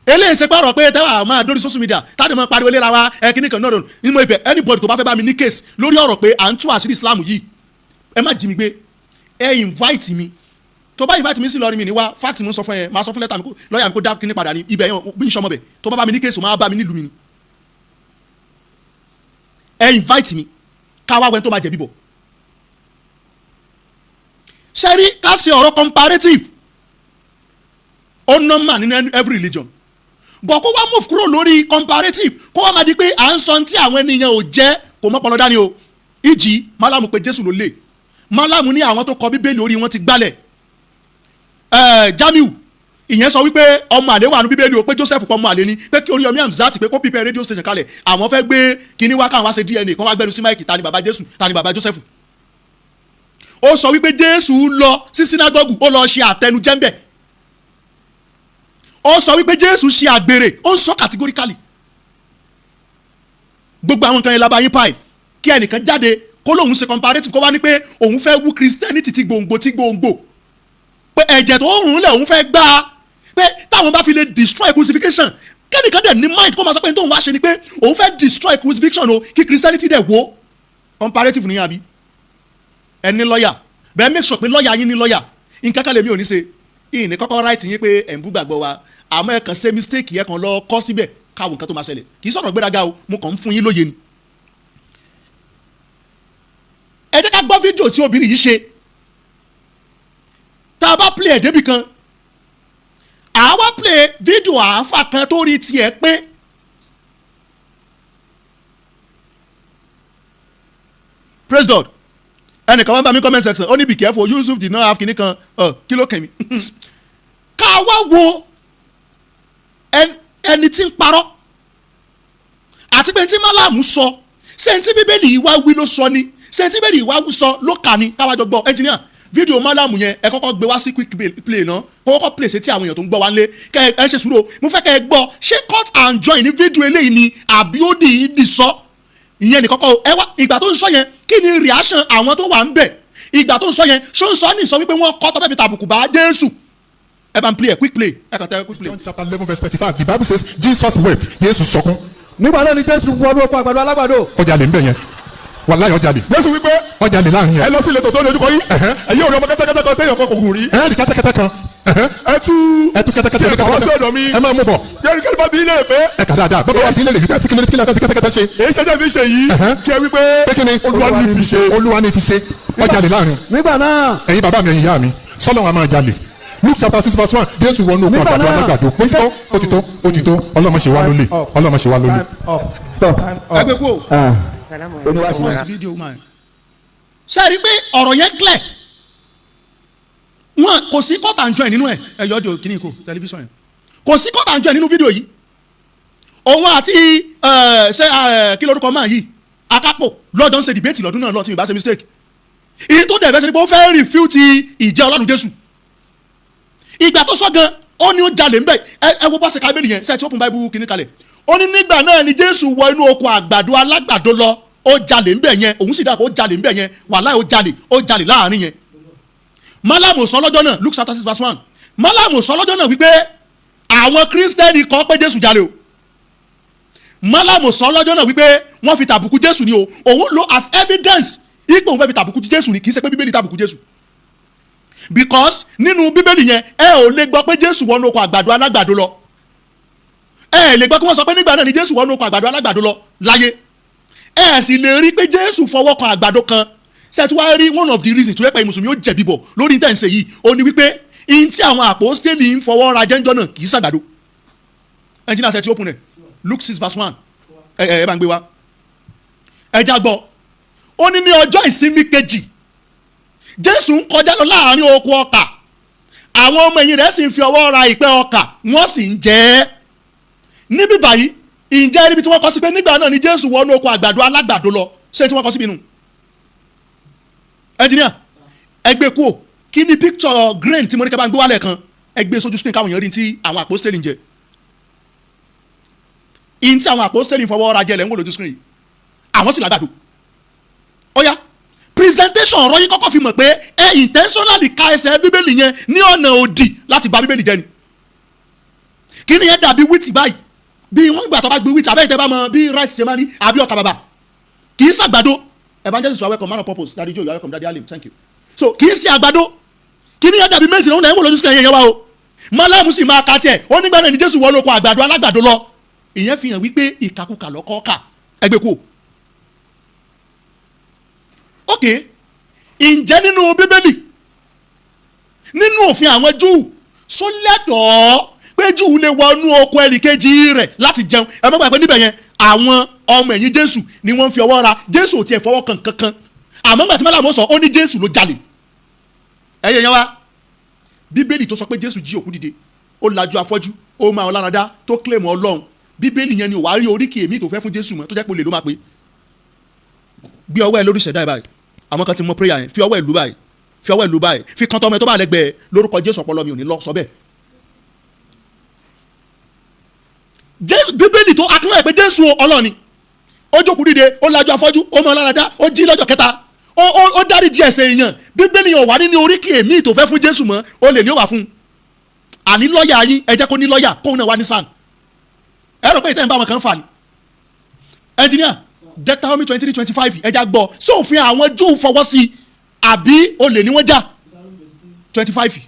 eléyìí ṣe gbọ́dọ̀ pé tẹ́wà máa dórí social media táwọn máa pariwo léra wa kíní kan náà nínú ibẹ̀ anybody tó bá fẹ́ bá mi ní case lórí ọ̀rọ̀ pé à ń tú àṣírí Islam yìí ẹ má jí mi gbé ẹ invite mi tó bá invite mi sí lọ́rin mi ní wá fact mo ń sọ fún ẹ máa sọ fún lẹ́tà mi kó lọ́ọ̀yà mi kó dá kíní padà ní ibẹ̀ yẹn bí n sọmọ bẹ̀ tó bá bá mi ní case máa bá mi nílùú mi ni ẹ invite mi ká wá wẹ́n tó máa jẹ̀bi bọ̀ ṣẹ́rí ká ṣe ọ̀rọ̀ comparative ó normal nínú every religion bọ̀ kó wá move kúrò lórí comparative kó wá máa di pé à ń sọ tí àwọn ènìyàn ò jẹ́ kò mọ́ pọlọ dání o ìjì Mallam pé Jésù ló lè Mallam ní àwọn tó kọ bíbélì orí wọn ti gbálẹ̀ Jamiu ìyẹn sọ wípé ọmọ àlè wà ní bíbélì o pé Joseph pọ̀ ọmọ àlè ni pé kí Oríyọmí Hamzat pé kó pípẹ́ rédíò station kalẹ̀ àwọn fẹ́ gbé kíní wá káwọn wá ṣe DNA kán wá gbẹ́nu sí máìkì ta ni bàbá Jésù ta ni bàbá Joseph ó sọ wípé Jésù lọ sí sinagogu ó lọ ṣe àtẹnujẹ́ ńbẹ̀ ó sọ wípé Jésù ṣe àgbèrè ó ń sọ categorically gbogbo àwọn nǹkan yẹn labayín pipe kí ẹnìkan jáde kó lóun ṣe comparative kó wá ní pé òun fẹ́ wú Christianity ti gbòǹgbò pé ẹ̀jẹ̀ tó ń rún lẹ̀ òun fẹ́ gbá pé táwọn bá fi lè destroy crucifixion kẹ́nìkan dẹ̀ ní mind kó máa sọ pé tóun wá ṣe ni pé òun fẹ́ destroy crucifixion o kí Christianity dẹ̀ wó comparative nìyẹn àbí ẹni lọ́ọ̀yà bẹ́ẹ̀ make sure pé lọ́ọ̀yà yín ní lọ́ọ̀yà nǹkan kan lèmi ò ní ṣe ìní kọ́kọ́ right yín pé ẹ̀ ń bú gbàgbọ́ wa àmọ́ ẹ̀ kàn ṣe mistake yẹn kan lọ kọ́ síbẹ̀ káwọn nǹkan tó máa ṣẹlẹ̀ kì í sọ̀rọ̀ gbéraga o mo kàn ń fún yín lóye ni. ẹ jẹ́ ká gbọ́ fídíò tí obìnrin yìí ṣe tá a bá play ẹ̀ débì kan àwa play fídíò àáfà kan tó rí tiẹ̀ pé praise God ẹnìkan wọn bá mi comment section ó ní be careful Yusuf did not have kinní kan kí ló kàn mí ká wá wo ẹni tí ń parọ́ àti pé tí Mallam sọ sẹ́ńtì bíbélì yìí wá wí ló sọ ni sẹ́ńtì bíbélì yìí wá sọ ló kà ní káwájọ gbọ́ engineer fídíò Mallam yẹn ẹ kọ́kọ́ gbé wá sí quick play náà kọ́kọ́ play sétí àwọn èèyàn tó ń gbọ́ wá lé kẹ́ ẹ ṣe sùúrù mo fẹ́ kẹ́ ẹ gbọ́ ṣé cut and join ní fídíò eléyìí ni àbí ó dì í sọ ìyẹn ní kọ́kọ́ ẹ wá ìgbà tó ń sọ yẹn kí ni reaction àwọn tó wà ń bẹ̀ ìgbà tó ń sọ yẹn ṣó ń sọ ní sọ wípé wọ́n kọ́ tó fẹ́ fi tàbùkù bá Jésù ẹ bá ń play ẹ quick play ẹ kàn tẹ quick play. John chapter 11 verse 35 the Bible says Jesus wept Jésù sọkún. nígbà náà ni Jésù wọnú oko àgbàdo alágbàdo. ọjà lè ń bẹ̀ yẹn wàláhì ọjà lè. Jésù wípé ọjà lè láàrin yẹn. ẹ lọ sí ìletò tó lójú kọ yín. ẹ̀yin ò rí ọmọ kẹ́tẹ́kẹ́tẹ́ kan téèyàn kan kò gùn rí. ẹ rí kẹ́tẹ́kẹ́tẹ́ kan. ẹ tú kẹ́tẹ́kẹ́tẹ́ kan. àwọn sọ̀dọ̀ mi. ẹ máa mú bọ̀. yẹ́nì kí ló bá bí ilé pé. ẹ kà dáadáa bọ́kọ̀ wá sí ilé lè wípé fi kílẹ̀ fi kẹ́tẹ́kẹ́tẹ́ ṣe. èyí ṣẹ́jẹ́ fi ṣe yìí. kí ẹ wípé. pé kí ni Olúwa ní fi ṣe ọjà lè láàrin. nígbà náà. ẹ̀yin bàbá mi ẹ̀yin ìyá mi sọ́lọ́ wa máa jalè. Luke chapter 6 verse 1 Jésù wọnú oko àgbàdo alágbàdo ó ti tó ọlọ́mọ ṣe wá lólè ọlọ́mọ ṣe wá lólè. ẹgbẹ́ kú o post video man ṣe rí i pé ọ̀rọ̀ yẹn clear wọn kò sí cut and join nínú ẹ̀ ẹ̀yọ́ di òkìní kò tẹlifíṣàn yẹn kò sí cut and join nínú fídíò yìí òun àti kí lórúkọ máa yìí akápò lọ́jọ́ ń ṣe debate lọ́dún náà lọ́ọ́ tí mi bá ṣe mistake ìyí tó dẹ̀ fẹ́ ṣe ni pé ó fẹ́ refute ìjẹ́ Ọlọ́run Jésù ìgbà tó sọ gan ó ní ó jalè ńbẹ ẹ wo bọ́sẹ̀ kábẹ́lì yẹn sẹ́ẹ̀tì open bible kìíní kalẹ̀ ó ní nígbà náà ni Jésù wọ inú oko àgbàdo alágbàdo lọ ó jalè ńbẹ yẹn òun sì dàpọ̀ ó jalè ńbẹ yẹn wàláhì ó jalè láàrin yẹn Mallam sọ lọ́jọ́ náà Luke chapter 6 verse 1 Mallam sọ lọ́jọ́ náà wípé àwọn kírísítẹ́nì kọ́ pé Jésù jalè o Mallam sọ lọ́jọ́ náà wípé wọ́n fi tàbùkù Jésù ni o òun lo as evidence ipò òun fẹ́ fi tàbùkù Jésù ni kì í ṣe pé Bíbélì tàbùkù Jésù because nínú Bíbélì yẹn ẹ ò lè gbọ́ pé Jésù wọnú oko àgbàdo alágbàdo lọ ẹ lè gbọ́ kí wọ́n sọ pé nígbà náà ni Jésù wọnú oko àgbàdo alágbàdo lọ láyé ẹ sì lè rí pé Jésù fọwọ́ kan àgbàdo kan ṣètò wá rí one of the reasons tó yẹ pé mùsùlùmí ó jẹ̀bi bọ̀ lórí intense yìí ó ní wípé in tí àwọn àpòstélì ń fọwọ́ ra jẹ́njọ́ náà kì í ṣàgbàdo ẹnjìnà ṣe ti open ẹ Luke 6 verse 1 ẹ bá ń gbé wa ẹ já gbọ́ ó ní ọjọ́ ìsinmi kejì Jésù ń kọjá lọ láàrin oko ọkà àwọn ọmọ ẹ̀yìn rẹ̀ sì ń fi ọwọ́ ra ìpẹ́ ọkà wọ́n sì ń jẹ ẹ́ níbí báyìí ǹjẹ́ ibi tí wọ́n kọ sí pé nígbà náà ni Jésù wọnú oko àgbàdo alágbàdo lọ ṣé tí wọ́n kọ síbi nù ẹnjìníà ẹgbẹ́ kú o kí ni picture grain tí mo ní kẹ́ bá ń gbé wálẹ̀ kan ẹgbẹ́ sójú screen káwọn èèyàn rí tí àwọn àpòstélì ń jẹ in tí àwọn àpòstélì ń fọwọ́ ra jẹ lẹ́ ń wò lójú screen àwọn sì lágbàdo ó yá presentation ọ̀rọ̀ yìí kọ́kọ́ fi mọ̀ pé ẹ intentionally ka ẹsẹ̀ Bíbélì yẹn ní ọ̀nà òdì láti bà Bíbélì jẹ́ ni kí ni yẹn dàbí wíìtì báyìí bí wọ́n gbà tó bá gbé wíìtì abẹ́yẹ̀ tẹ́ bá mọ bí rice ṣe máa ní àbí ọkà bàbà kì í ṣàgbàdo evangelist wa welcome man of purpose daddy joe you are welcome daddy alim thank you so kì í ṣe àgbàdo kí ni yẹn dàbí mẹ́sìn náà ń wò lójú sí ẹ̀yẹ wa o Mallam sì máa ka tiẹ̀ ó nígbà náà ni Jésù wọnú oko àgbàdo alágbàdo lọ ìyẹn fi hàn wípé ìkàkùkà lọ́kọ́ kà ẹgbẹ́ kú ok ǹjẹ́ nínú Bíbélì nínú òfin àwọn Júù sọ lẹ́tọ̀ọ́ pé Júù lè wọnú oko ẹnìkejì rẹ̀ láti jẹun ẹ má gbàgbé níbẹ̀ yẹn àwọn ọmọ ẹ̀yìn Jésù ni wọ́n fi ọwọ́ ra Jésù ò tiẹ̀ fọwọ́ kan kankan àmọ́ nígbà tí Mallam sọ ó ní Jésù ló jalè ẹ̀yẹ yẹn wá bíbélì tó sọ pé Jésù jí òkú dìde ó lajú afọ́jú ó máa ọlọ́run tó claim Ọlọ́run bíbélì yẹn ni ò wá rí oríkì èmi tó fẹ́ fún Jésù mọ́ tó jẹ́ pé olè ló máa pé gbé ọwọ́ ẹ lórí ìṣẹ̀dá ẹ báyìí àwọn kan ti mọ prayer yẹn fi ọwọ́ ẹ lù báyìí fi ọwọ́ ẹ lù báyìí fi kàn tọ́ ọmọ ẹ tó bá lẹ́gbẹ̀ẹ́ lórúkọ Jésù ọpọlọ mi ò ní lọ sọ bẹ́ẹ̀. bíbélì tó akínlẹ̀ pé Jésù Ọlọ́run ni ó jókòó dìde ó lajú afọ́jú ó mọ ọlọ́run ó jí lọ́jọ́ kẹta ó dáríjì ẹ̀ṣẹ̀ èèyàn bíbélì yẹn ò wá ní oríkì èmi tó fẹ́ fún Jésù mọ́ ó lè ní ó wà fún un àní lọ́ọ̀yà yín ẹ jẹ́ kó ní lọ́ọ̀yà kóun náà wá ní sàn ẹ rò pé ìtẹ́ ń bá wọn kan fà ní. ẹnjìníà Deuteronomy 23:25 ẹja gbọ́ sí òfin àwọn Júù fọwọ́ sí àbí olè ni wọ́n já 25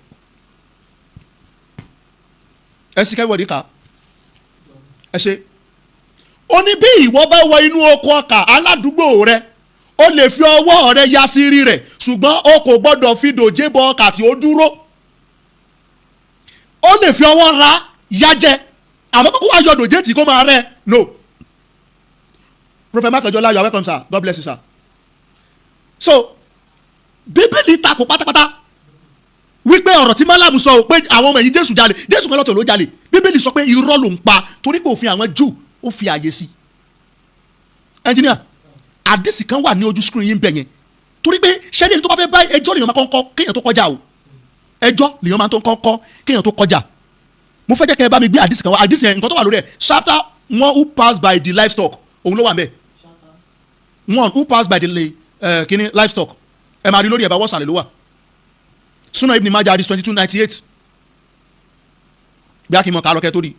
ẹ sì kẹ́wọ́dì ká ẹ ṣe. ó ní bí ìwọ bá wọ inú oko ọkà aládùúgbò rẹ ó lè fi ọwọ́ rẹ ya sí rí rẹ̀ ṣùgbọ́n o kò gbọ́dọ̀ fi dòjé bọ ọkà tí ó dúró ó lè fi ọwọ́ ra ya jẹ àmọ́ kókó wá yọ dòjé tí kò máa rẹ no. Prophet Makanjola, you are welcome, sir. God bless you, sir. So, bíbélì takò pátápátá wípé ọ̀rọ̀ tí Mallam sọ pé àwọn ọmọ ẹ̀yìn Jésù jalè Jésù kan lọ́tọ̀ ló jalè bíbélì sọ pé irọ́ ló ń pa torí pé òfin àwọn Júù ó fi àyè sí. Engineer, àdìsí kan wà ní ojú screen yín bẹ̀ yẹn torí pé ṣẹ́ni tó bá fẹ́ bá ẹjọ́ lèèyàn máa kọ́kọ́ kéèyàn tó kọjá o ẹjọ́ lèèyàn máa tó kọ́kọ́ kéèyàn tó kọjá mo fẹ́ jẹ́ kẹ́ ẹ bá mi gbé àdìsí kan wá àdìsí yẹn nǹkan tó wà lórí ẹ̀ chapter one who pass by the livestock òun ló wà mẹ́ẹ̀ one who pass by the kini livestock ẹ máa rí lórí ẹ̀bá wọ́sàn ló wà Sunan Ibn Majah hadith 2298 bí a kì í mọ ká lọ́kẹ́ tó rí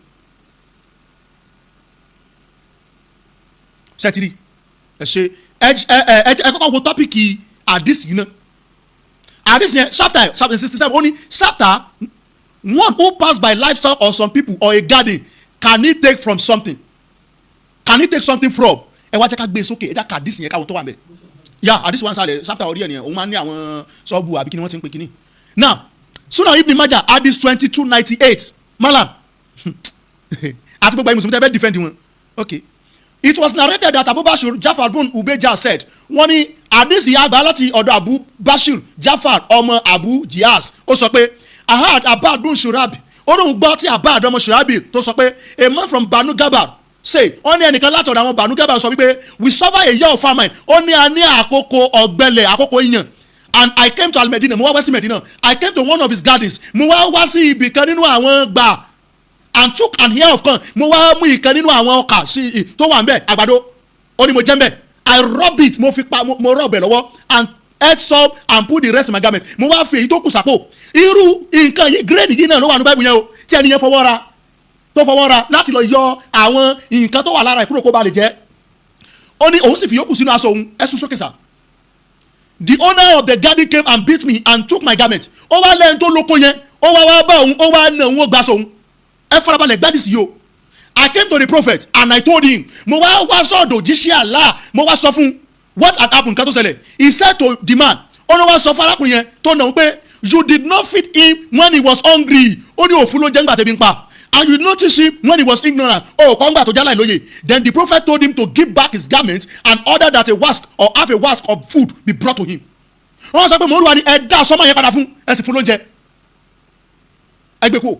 ṣẹ́tìrì ẹ ṣe ẹ kọ́kọ́ wo tọ́pìkì hadith yìí náà hadith yẹn chapter 67 ó ní chapter one who pass by livestock or some people or a garden can he take from something can he take something from ẹ wá jẹ́ ká gbé sókè ẹ jẹ́ ká àdìsí yẹn káwọn tó wà mẹ́ yà àdìsí wọn sálẹ̀ chapter orí ẹ̀ nìyẹn òun máa ń ní àwọn sọ́ọ̀bù àbí kí ni wọ́n ti ń pè kíní. now Sunan Ibn Majah hadith 2298 Mallam àti gbogbo ẹ̀yin mùsùlùmí tẹ́ fẹ́ defend wọn okay it was narrated that Abu Bashir Jafar bin Ubeja said wọ́n ní àdìsí àgbà láti ọ̀dọ̀ Abu Bashir Jafar ọmọ Abu Jihaz ó sọ pé ahad Abad bin Shurabi ó lóun gbọ́ tí Abad ọmọ Shurabi tó sọ pé a man from Banu Gabar say ó ní ẹnìkan láti ọ̀dọ̀ àwọn Banu Gabar sọ wípé we suffer a year of famine ó ní a ní àkókò ọ̀gbẹlẹ̀ àkókò ìyàn and I came to Al-Medina mo wá wá sí Medina I came to one of his gardens mo wá sí ibì kan nínú àwọn gbà and took an ear of corn mo wá mú ìkan nínú àwọn ọkà sí tó wà nbẹ àgbàdo ó ní mo jẹ́ nbẹ I rub it mo fi pa mo rub ẹ̀ lọ́wọ́ and ate some and put the rest in my garment mo wá fi èyí tó kù sápò irú nǹkan yìí grain yìí náà ló wà ní Bible yẹn o tí ẹni yẹn fọwọ́ ra tó fọwọ́ ra láti lọ yọ àwọn nǹkan tó wà lára ìkúrò kó ba lè jẹ́ ó ní òun sì fi yókù sínú aṣọ òun ẹ̀sùn sókè sá the owner of the garden came and beat me and took my garment ó wá lẹ́yìn tó lóko yẹn ó wá bá òun ó wá nà òun ó gbà sọ òun ẹ farabalẹ̀ gbádìí sí yìí o I came to the prophet and I told him mo wá sọ̀dọ̀ òjíṣẹ́ Allah mo wá sọ fún what had happened kan tó ṣẹlẹ̀ he said to the man ó ní wá sọ fún arákùnrin yẹn tó nà ó pé you did not feed him when he was hungry ó ní òfin ló jẹ́ ńgbà tẹ́bi ń pa and you notice him when he was ignorant kọ́ngbà tó jálá ìlóye then the prophet told him to give back his garment and order that a wask or half a wask of food be brought to him. wọ́n sọ pé mo ń wá ní ẹ dá sọ́mọ́ yẹn padà fún ẹ sì fún lóúnjẹ ẹ gbé kó.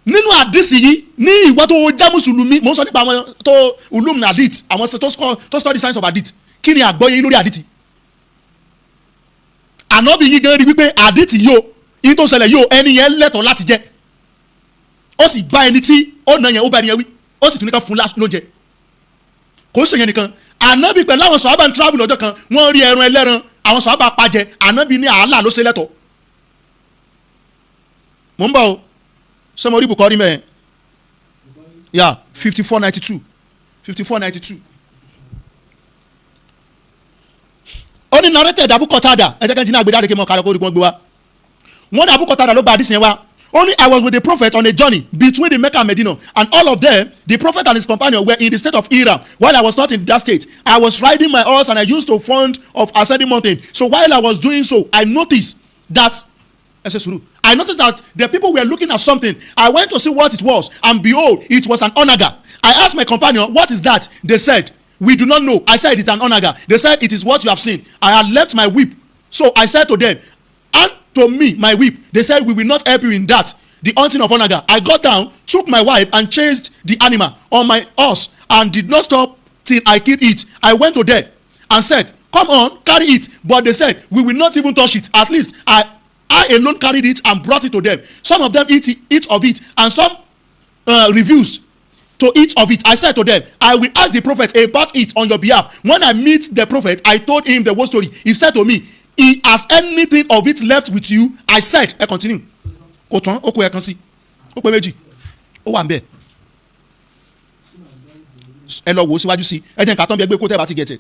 nínú àdìsí yìí ní ìwọ tó já mùsùlùmí mo ń sọ nípa àwọn tó ulum ní àdìt àwọn tó study science of àdìt kí ni àgbọ́yé yín lórí àdìtì. ànábì yìí gan rí wípé àdìtì yìí o yìí tó ṣẹlẹ̀ yìí o ẹni yẹn lẹ́tọ̀ọ́ láti jẹ ó sì bá ẹni tí ó nà yẹn ó bá ẹni yẹn wí ó sì tún ní ká fún lóúnjẹ kò sí yẹn nìkan ànábì pẹ̀lú àwọn sọ̀hábà ń travel lọ́jọ́ kan wọ́n rí ẹran ẹlẹ́ran àwọn sọ̀hábà pàjẹ́ ànábì ní àálà ló ṣe lẹ́tọ̀ọ́ mò ń bọ̀ o sọmọ orí Bukhari mẹ́ẹ̀ yà 5492 ó ní narrated Abu Qatada ẹ̀jẹ̀ kan jí náà gbé dáadé kí n mọ̀ kálọ̀ kó rí wọn gbé wa wọ́n ní Abu Qatada ló gba àdìsí yẹn wa only I was with the prophet on a journey between the Mecca and Medina and all of them the prophet and his companion were in the state of Iram while I was not in that state. I was riding my horse and I used to fond of ascending mountain so while I was doing so I noticed that I noticed that the people were looking at something. I went to see what it was, and behold, it was an onaga. I asked my companion, what is that? They said, we do not know. I said, it's an onaga. They said, it is what you have seen. I had left my whip. So I said to them, and to me, my whip. They said, we will not help you in that. The hunting of onaga. I got down, took my wife, and chased the animal on my horse, and did not stop till I killed it. I went to them and said, come on, carry it. But they said, we will not even touch it. At least I alone carried it and brought it to them. Some of them eat of it, and some refused to eat of it. I said to them, I will ask the prophet about it on your behalf. When I meet the prophet, I told him the whole story. He said to me, he has anything of it left with you? I said, I continue. Ó tán, ó kó ẹ̀kan sí, ó pé méjì, ó wà ń bẹ̀. Ẹ lọ wò ó síwájú sí, ẹ jẹ́ nǹkan tán bí ẹgbẹ́ kó tẹ́ bá ti gẹ̀tẹ̀.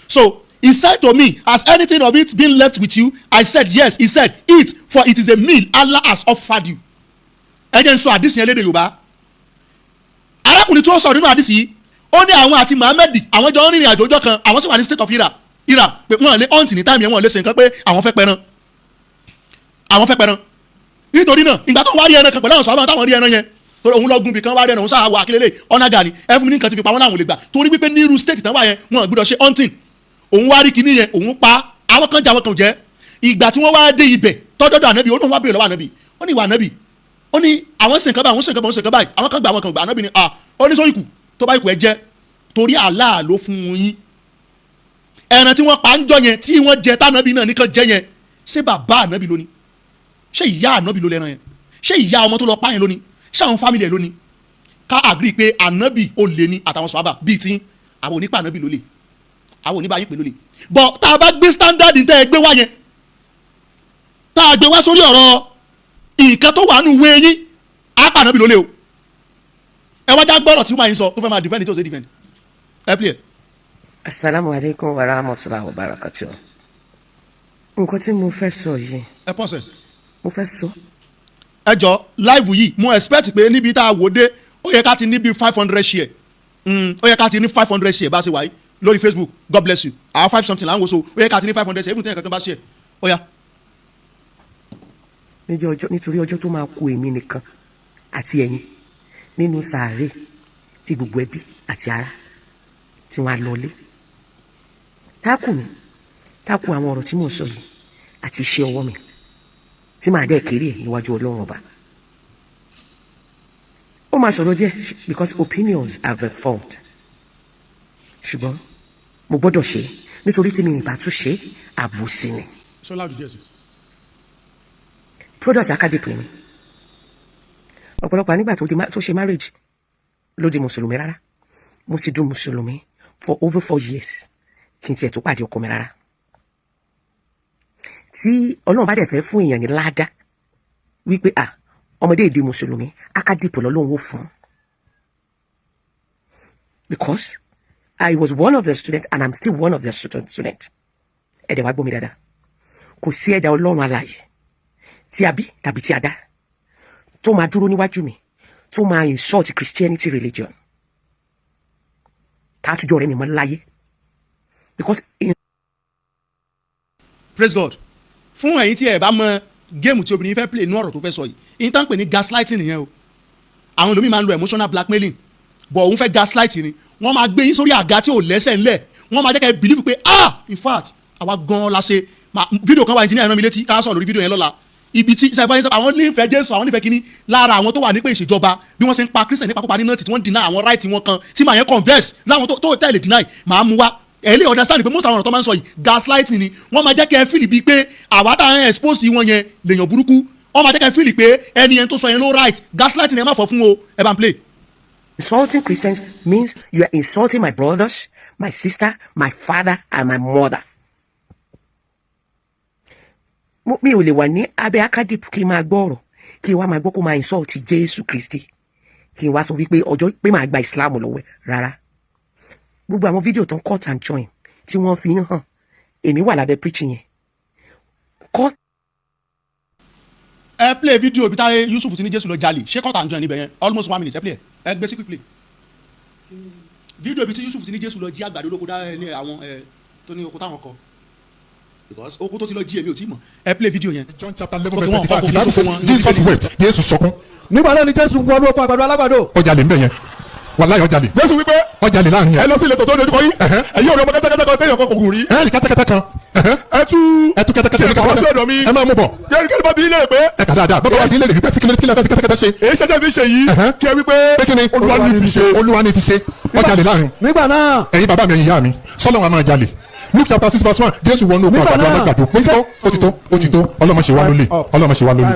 So he said to me, has anything of it been left with you? I said, yes. He said, eat, for it is a meal Allah has offered you. Ẹ jẹ́ n sọ àdìsí yẹn lédè Yorùbá. Arákùnrin tí ó sọ nínú àdìsí yìí, ó ní àwọn àti Muhammad àwọn jọ ń rìnrìn àjò ọjọ́ kan, àwọn sì wà ní state of Ira pé wọ́n lé ọ̀ǹtì ní táìmù yẹn wọ́n lé ṣe nǹkan pé àwọn fẹ́ pẹran. Àwọn fẹ́ pẹran. Nítorí náà ìgbà tó wá rí ẹran kan pẹ̀lú àwọn sọ̀rọ̀ táwọn rí ẹran yẹn torí òun lọ gun bìkan wá rí ẹran òun sáà wà kílélẹ̀ ọ̀nàgà ni ẹ fún mi ní nǹkan ti fi pa wọn láwọn lè gbà torí wípé ní irú state tán wà yẹn wọn gbọ́dọ̀ ṣe hunting òun wá rí kinní yẹn òun pa àwọn kan jà wọn kan jẹ́ ìgbà tí wọ́n wá dé ibẹ̀ tọ́jọ́dọ̀ ànábì ó lóun wá bèèrè lọ́wọ́ ànábì ó ní ìwà ànábì ó ní àwọn sìnkàn báyìí àwọn sìnkàn báyìí àwọn sìnkàn báyìí àwọn kan gbà àwọn kan gbà ànábì ni ó ní sọ ikú tó bá ikú ẹ jẹ torí Allah ló fún yín ẹran tí wọ́n pa ń jọ yẹn tí wọ́n jẹ tànábì náà nìkan jẹ yẹn ṣé bàbá ànábì lónìí ṣé ìyá ànábì ló lẹ́ran yẹn ṣé ìyá ọmọ tó lọ pààyàn lónìí ṣé àwọn fámìlì ẹ̀ lónìí ká àgírí pé ànábì ó lè ní àtàwọn sọ̀hábà bíi tí àwọn onípa ànábì ló lè àwọn oníbàáyé pè ló lè bọ̀ tá a bá gbé standard tẹ́ ẹ gbé wá yẹn tá a gbé wá sórí ọ̀rọ̀ nǹkan tó wà nù wé yín á pa ànábì ló lè o ẹ wá já gbọ́dọ̀ tí wọ́n máa ń sọ tó fẹ́ máa defend tó ṣe defend ẹ play. asalaamualeykum wa rahmatulahi wa barakatuh. nǹkan tí mo fẹ́ sọ yìí. ẹ pọ̀ sẹ̀. mo fẹ́ sọ. ẹ jọ live yìí mo expect pé níbi tá a wò dé ó yẹ ká ti ní bí 500 share ó yẹ ká ti ní 500 share bá a ṣe wáyé lórí Facebook God bless you àwọn 5 something là ń wo so ó yẹ ká ti ní 500 share even tẹ́yìn kankan bá share ó yá. nítorí ọjọ́ tó máa kù èmi nìkan àti ẹ̀yin nínú sàárè tí gbogbo ẹbí àti ará tí wọ́n á lọlé tákù àwọn ọ̀rọ̀ tí mò ń sọ yìí àti iṣẹ́ ọwọ́ mi tí màá dẹ́ kéré ẹ̀ níwájú Ọlọ́run ọba ó máa sọ̀rọ̀ díẹ̀ because opinions are the fault ṣùgbọ́n mo gbọ́dọ̀ ṣe nítorí tí mi ìbá tún ṣe àbòsí ni. product academy ni ọ̀pọ̀lọpọ̀ nígbà tó ṣe marriage ló di mùsùlùmí rárá mo sì dún mùsùlùmí for over 4 years kí n tiẹ̀ tó pàdé ọkọ mi rárá tí Ọlọ́run bá dẹ̀ fẹ́ fún èèyàn ní ládá wípé ọmọdé ìdí mùsùlùmí akádìpọ̀ lọ́lọ́run ó fún because I was one of the students and I'm still one of the students ẹ̀dẹ̀ wá gbọ́ mi dáadáa kò sí ẹ̀dá Ọlọ́run alààyè tí a bí tàbí tí a dá tó máa dúró níwájú mi tó máa insult Christianity religion tá a tún jọ rẹ̀ mi mọ́ láyé because. Praise God fún ẹ̀yin tí ẹ bá mọ géèmù tí obìnrin fẹ́ play inú ọ̀rọ̀ tó fẹ́ sọ yìí ìtàn pè ní gaslighting nìyẹn o àwọn ẹlòmíì máa ń lo emotional blackmailing but òun fẹ́ gaslight ni wọ́n máa gbé yín sórí àga tí ò lẹ́sẹ̀ ńlẹ̀ wọ́n máa jẹ́ kẹ́ believe pé in fact àwa gan-an la ṣe fídíò kan wà engineer ẹ̀rọ mi létí ká sọ̀rọ̀ lórí fídíò yẹn lọ́la ibi tí àwọn nífẹ̀ẹ́ Jésù àwọn nífẹ̀ẹ́ kínní lára àwọn tó wà nípa ìṣèjọba bí wọ́n ṣe ń pa Christian nípa kópa nínú tí wọ́n deny àwọn right wọn kan tí màá yẹn converse láwọn tó tẹ̀lé deny màá mú wá ẹ lè understand pé most àwọn ọ̀rọ̀ tó máa ń sọ yìí gaslighting ni wọ́n máa jẹ́ kẹ́ ẹ fìlì bíi pé àwa tá à ń expose wọn yẹn lèèyàn burúkú wọ́n máa jẹ́ kẹ́ ẹ fìlì pé ẹni yẹn tó sọ yẹn ló right gaslighting ẹ má fọ́ fún o ẹ bá ń play. Insulting Christians means you are insulting my brothers, my sister, my father and my mother. mi ò lè wà ní abẹ́ akádìpù kí n máa gbọ́ ọ̀rọ̀ kí n wá máa gbọ́ kó máa insult Jésù Kristi kí n wá sọ wípé ọjọ́ pé máa gba Islam lọ́wọ́ ẹ̀ rárá. Gbogbo àwọn fídíò tó ń cut and join tí wọ́n fi ń hàn èmi wà lábẹ́ preaching yẹn. ẹ play fídíò ibi táyé Yusuf ti ní Jésù lọ jalè ṣé cut and join níbẹ̀ yẹn almost 1 minute ẹ play ẹ gbé sí quick play. fídíò ibi tí Yusuf ti ní Jésù lọ jí àgbàdo olóko dá ní àwọn tó ní oko táwọn kọ. because oko tó ti lọ jí èmi ò tí mọ̀ ẹ play video yẹn. John chapter 11 verse 25 the Bible says Jesus wept Jésù sọkún. nígbà náà ni Jésù wọnú oko àgbàdo alágbàdo. ọjà lè ń bẹ yẹn wàláyé ọjà lè. Jésù wípé ọjà lè láàrin ẹ yẹn. lọ sí ìletò tó dojú kọ yín ẹ̀yin ọ̀rọ̀ ọmọ kẹ́tẹ́kẹ́tẹ́ kan téèyàn kan kò gùn rí ẹ rí kẹ́tẹ́kẹ́tẹ́ kan ẹ tú kẹ́tẹ́kẹ́tẹ́ kí ẹ wá sí ọ̀dọ̀ mi ẹ máa mú bọ̀. kẹ́rì bá bí ilé pé ẹ kà dáadáa bọ́kọ̀ wá sí ilé rẹ̀ wípé kílẹ̀ fẹ́ fi kẹ́tẹ́kẹ́tẹ́ ṣe. èyí ṣẹ̀ṣẹ̀ fi ṣe yìí kí ẹ wípé pé kí ni Olúwa ní fi ṣe. Olúwa ní fi ṣe ọjà lè láàrin. nígbà náà ẹ̀yin bàbá mi ẹ̀yin ìyá mi sọ́lọ́ wa máa jalè. Luke chapter 6 verse 1 Jésù wọnú oko àgbàdo alágbàdo ó ti tó ọlọ́mọ ṣe wá lólè ọlọ́mọ ṣe wá lólè.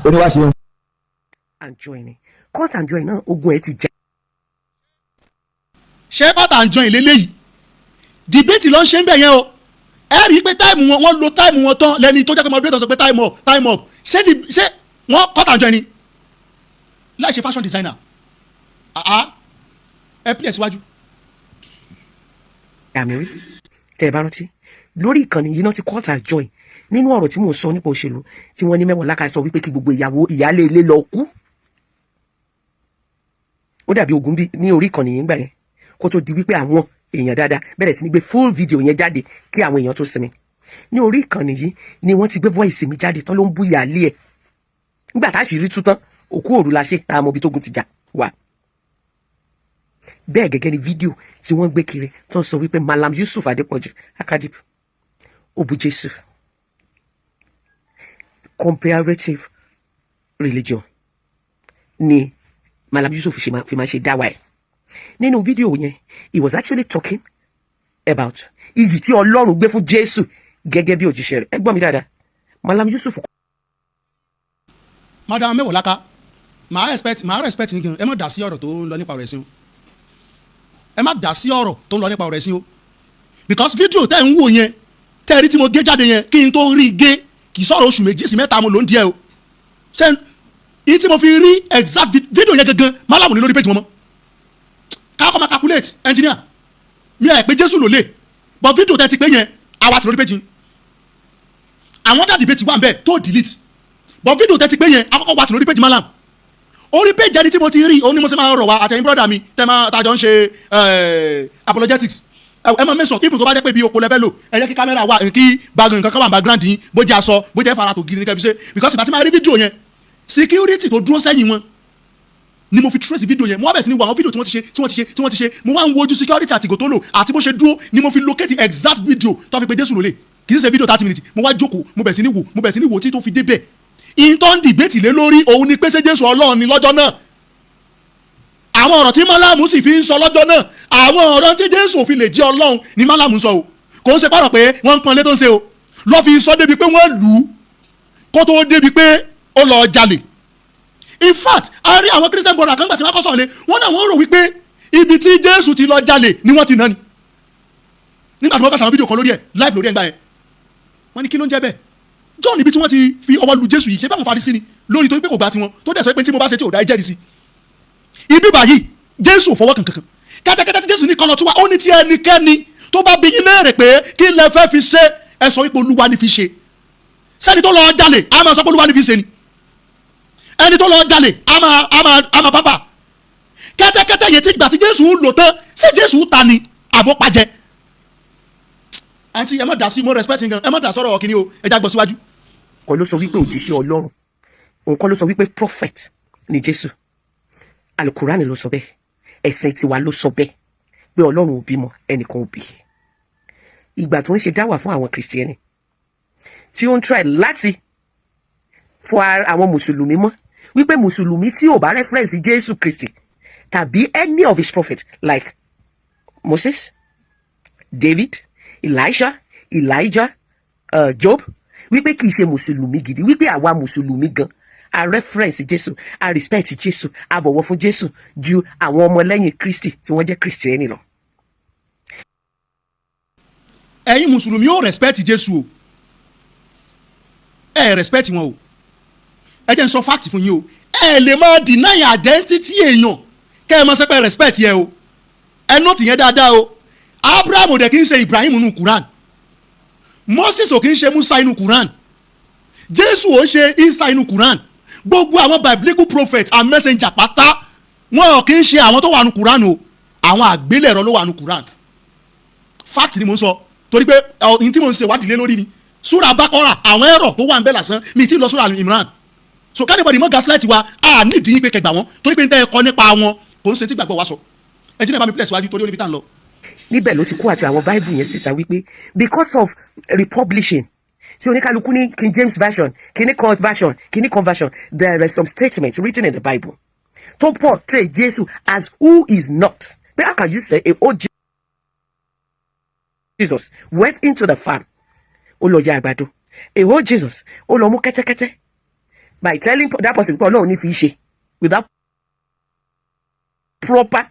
oníwàṣẹ. àjọyìn court and join náà ogun ẹ ti jà. ṣé court and join lélẹ́yìí debate ló ń ṣe ń bẹ̀ yẹn o ẹ rí i pé táìmù wọn lo táìmù wọn tán lẹ́ni tó jẹ́ pé moderator sọ pé time up ṣé wọ́n court and join ni láì ṣe fashion designer ẹ pílẹ̀ síwájú. àmì rí tẹ ẹ bá rántí lórí ìkànnì yìí náà ti court and join nínú ọ̀rọ̀ tí mò ń sọ nípa òṣèlú tí wọ́n ní Mewolaka sọ wípé kí gbogbo ìyáálé ilé lọ kú. ó dàbí ogun bí ní orí ìkànnì yìí ń gbà yẹn kó tó di wípé àwọn èèyàn dáadáa bẹ̀rẹ̀ sí ní gbé full video yẹn jáde kí àwọn èèyàn tó sinmi. ní orí ìkànnì yìí ni wọ́n ti gbé voice mi jáde tán ló ń bú ìyáálé ẹ̀. nígbà tá a sì rí tú tán òkú òru la ṣe tá a mọ ibi tógun ti jà wà. bẹ́ẹ̀ gẹ́gẹ́ ni fídíò tí wọ́n gbé kiri tó ń sọ wípé Mallam Yusuf Adépọ̀jù Akadip ó bú Jésù. Comparative religion ni Mallam Yusuf fi máa ṣe dáwà ẹ̀. nínú fídíò yẹn he was actually talking about iyì tí Ọlọ́run gbé fún Jésù gẹ́gẹ́ bí òjíṣẹ́ rẹ̀. ẹ gbọ́ mi dáadáa Mallam Yusuf. Madam Mewolaka màá respect yín gan ẹ má dá sí ọ̀rọ̀ tó ń lọ nípa ọ̀rọ̀ ẹ̀sìn o ẹ má dá sí ọ̀rọ̀ tó ń lọ nípa ọ̀rọ̀ ẹ̀sìn o because fídíò tẹ́ ń wò yẹn tẹ́ ẹ rí tí mo gé jáde yẹn kí n tó rí i gé kì í sọ̀rọ̀ oṣù méjì sí mẹ́ta mo ló ń díẹ̀ o ṣé yìí tí mo fi rí exact fídíò yẹn gangan Mallam ní lórí péjì wọn mọ́ káàkó máa calculate engineer mi ẹ̀ pé Jésù ló lè but fídíò tẹ́ ti pé yẹn àwa ti lórí péjì àwọn dá debate wà ń bẹ̀ tó delete but fídíò tẹ́ ti pé yẹn àkọ́kọ́ wà ti lórí péjì Mallam orí péjì ẹni tí mo ti rí òun ni mo ṣe máa rọ̀ wá àtẹ̀yìn brọ́dà mi tẹ́ máa tajọ ń ṣe apologetics ẹ máa mẹ́sàn ibùdó tó bá jẹ́ pé bí oko lẹ́fẹ́ lò ẹ jẹ́ kí kámẹ́rà wà kí bagan nǹkan kan wà background yín bó jẹ́ aṣọ bó jẹ́ fara tó giri ní kẹfí ṣe because ìgbà tí máa rí fídíò yẹn security tó dúró sẹ́yìn wọn ni mo fi trace fídíò yẹn mo wá bẹ̀ sí ní wo àwọn fídíò tí wọ́n ti ṣe mo wá ń wojú security àtìgò tó lò àti bó ṣe dúró ni mo fi locate exact video tó fi pe Jésù lólè kì í ṣe fídíò 30 minutes mo wá jókòó mo bẹ̀ sí ní wò tí tó fi débẹ̀ ìtàn debate lé lórí òun ni pé ṣé Jésù Ọlọ́run ni lọ́jọ́ náà àwọn ọ̀rọ̀ tí Mallam sì fi ń sọ lọ́jọ́ náà àwọn ọ̀rọ̀ tí Jésù òfin lè jẹ́ Ọlọ́run ni Mallam sọ o kò ń ṣe pàrọ̀ pé wọ́n ń pọn lé tó ń ṣe o lọ́ fi sọ débi pé wọ́n lù ú kó tó débi pé ó lọ jalè in fact a rí àwọn Christian brother kan gbà tí wọ́n kọ́ sọ̀rọ̀ lé wọ́n náà wọ́n rò wípé ibi tí Jésù ti lọ jalè ni wọ́n ti nà ni nígbà tí wọ́n fẹ́ sàwọn fídíò kan lórí ẹ̀ live lórí ẹ̀ gbà yẹn wọ́n ní kí ló ń jẹ́ bẹ́ẹ̀ John ibi tí wọ́n ti fi ọwọ́ lu Jésù yìí ṣe báwọn Farisí ni lórí torí pé kò gbà tiwọn tó dẹ̀ sọ pé tí mo bá ṣe tí ò dá ẹ jẹ́rìí sí ibi báyìí Jésù ò fọwọ́ kankan kẹ́tẹ́kẹ́tẹ́ tí Jésù ní kọ́nà tí wá ó ní tí ẹnikẹ́ni tó bá bi yín léèrè pé kí lẹ fẹ́ fi ṣe ẹ sọ wípé Olúwa ní fi ṣe sẹ́ni tó lọ jalè á máa sọ pé Olúwa ní fi ṣe ni ẹni tó lọ jalè á máa pápá kẹ́tẹ́kẹ́tẹ́ yẹn tí gbà tí Jésù ń lò tán ṣé Jésù ta ni àbó pàjẹ́ àǹtí ẹ má dá sí mo respect nǹkan ẹ má dá sọ̀rọ̀ kìíní o ẹ já gbọ́ síwájú. kọ́ ló sọ wípé òjíṣẹ́ Ọlọ́run òun kọ́ ló sọ wípé prophet ni Jésù alukurani ló sọ bẹ́ẹ̀ ẹ̀sìn tiwa ló sọ bẹ́ẹ̀ pé Ọlọ́run ò bímọ ẹnìkan ò bí ìgbà tó ń ṣe dáwà fún àwọn kìrìsìtẹ́nì tí ó ń try láti fọ àwọn mùsùlùmí mọ́ wípé mùsùlùmí tí ò bá reference Jésù Kristi tàbí any of his prophets like Moses, David, Elijah, Job wípé kì í ṣe mùsùlùmí gidi wípé àwa mùsùlùmí gan a reference Jésù a respect Jésù a bọ̀wọ̀ fún Jésù ju àwọn ọmọlẹ́yìn Kristi tí wọ́n jẹ́ Kristiẹni lọ. ẹ̀yin mùsùlùmí ò respect Jésù o ẹ respect wọn o ẹ jẹ́ n sọ fact fún yín o ẹ lè máa deny identity èèyàn kẹ́ ẹ máa sọ pé respect yẹ o ẹ note yẹn dáadáa o Abraham ò dẹ̀ kí ń ṣe Ibrahim nínú Quran Moses ò kí ń ṣe Musa nínú Quran Jésù ò ń ṣe Isa nínú Quran gbogbo àwọn biblical prophets and messenger pátá wọn ò kí ń ṣe àwọn tó wà nínú Quran o àwọn àgbélẹ̀rọ ló wà nínú Quran fact ni mo ń sọ torí pé ohun tí mo ń ṣe ìwádìí lé lórí ni súra Bákọ́rà àwọn ẹ̀rọ tó wà ń bẹ̀ lásán mi ti lọ súra Imran so kánìbọ̀dì mọ́ gaslight wa a ní ìdí yín pé kẹgbà wọn torí pé n tẹ́ ẹ kọ́ nípa wọn kò ń ṣe tí gbàgbọ́ wa sọ ẹ jí náà bá mi pílẹ̀ síwájú torí olóbi tá ń lọ. níbẹ̀ ló ti kó àti àwọn bible yẹn síta wípé because of republishing tí oníkálukú ní King James version kìíní conversion kìíní conversion there are some statements written in the Bible to portray Jesus as who is not. But how can you say a old Jesus went into the farm ó lọ ya àgbàdo a old Jesus ó lọ mú kẹ́tẹ́kẹ́tẹ́ by telling that person pé Ọlọ́run ní fi ṣe without proper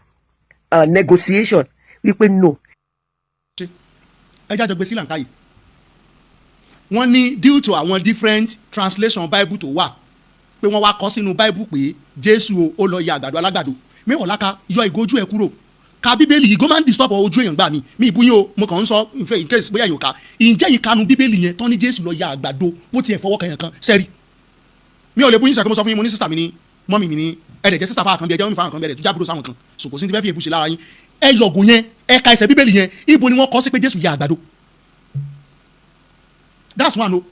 negotiation wípé no. ẹ jájọ gbé sílànká yìí wọ́n ní due to àwọn different translation Bible tó wà pé wọ́n wá kọ sínú Bible pé Jésù ó lọ ya àgbàdo alágbàdo Mewolaka yọ ìgójú ẹ kúrò ka bíbélì yìí gómìnà disturb ojú èèyàn gbà mí mi ìbúyín o mo kàn ń sọ ìfẹ́ in case bóyá yòókà ǹjẹ́ yìí kanu bíbélì yẹn tán ní Jésù lọ ya àgbàdo bó tiẹ̀ fọwọ́ kẹyàn kan sẹ́rí mi ò lè búyín sàkóso fún yín mo ní sísà mi ní mọ́mì mi ní ẹ̀ẹ́dẹ̀jẹ̀ sísà fáwọn kan bí ẹjẹ́ mọ́mì fáwọn kan bẹ̀rẹ̀ tó jábúrò sáwọn kan sòkò sí ti fẹ́ fi èbúṣe lára yín ẹ yọ̀gùn yẹn ẹ ka ẹsẹ̀ bíbélì yẹn ibo ni wọ́n kọ sí pé Jésù ya àgbàdo that's one o.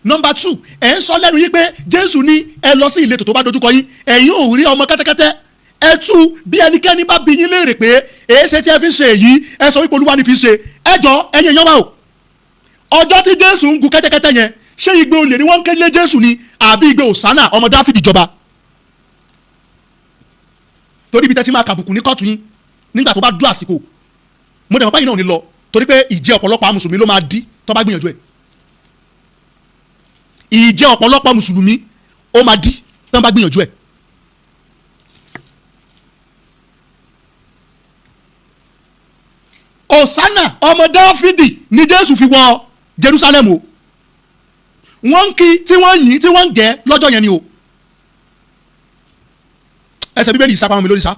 Number 2 ẹ̀ ń sọ lẹ́nu yín pé Jésù ní ẹ lọ sí ìletò tó bá dojúkọ yín ẹ̀yin ò rí ọmọ kẹ́tẹ́kẹ́tẹ́ ẹ tú bí ẹnikẹ́ni bá bi yín léèrè pé èéṣe tí ẹ fi ń ṣe èyí ẹ sọ wípé Olúwa ni fi ṣe ẹ jọ ẹ̀yin èèyàn wa o ọjọ́ tí Jésù ń gun kẹ́tẹ́kẹ́tẹ́ yẹn ṣé igbe olè ni wọ́n ń ké lé Jésù ni àbí igbe Hòsánà ọmọ Dáfídì jọba torí ibi tẹ́tí máa kàbùkù ní kóòtù yín nígbà tó bá dún àsìkò mo dẹ̀ mọ́ báyìí náà ní lọ torí pé ìjẹ́ ọ̀pọ̀lọpọ̀ àwọn mùsùlùmí ló máa dí tó bá gbìyànjú ẹ̀ ìjẹ́ ọ̀pọ̀lọpọ̀ mùsùlùmí ó máa dí tó bá gbìyànjú ẹ̀. Hòsánà ọmọ Dáfídì ni Jésù fi wọ Jerusalem o wọ́n ń kí tí wọ́n yìn tí wọ́n ń gẹ̀ lọ́jọ́ yẹn ni o ẹsẹ̀ bíbélì ìsapá wọn mi lórí sá.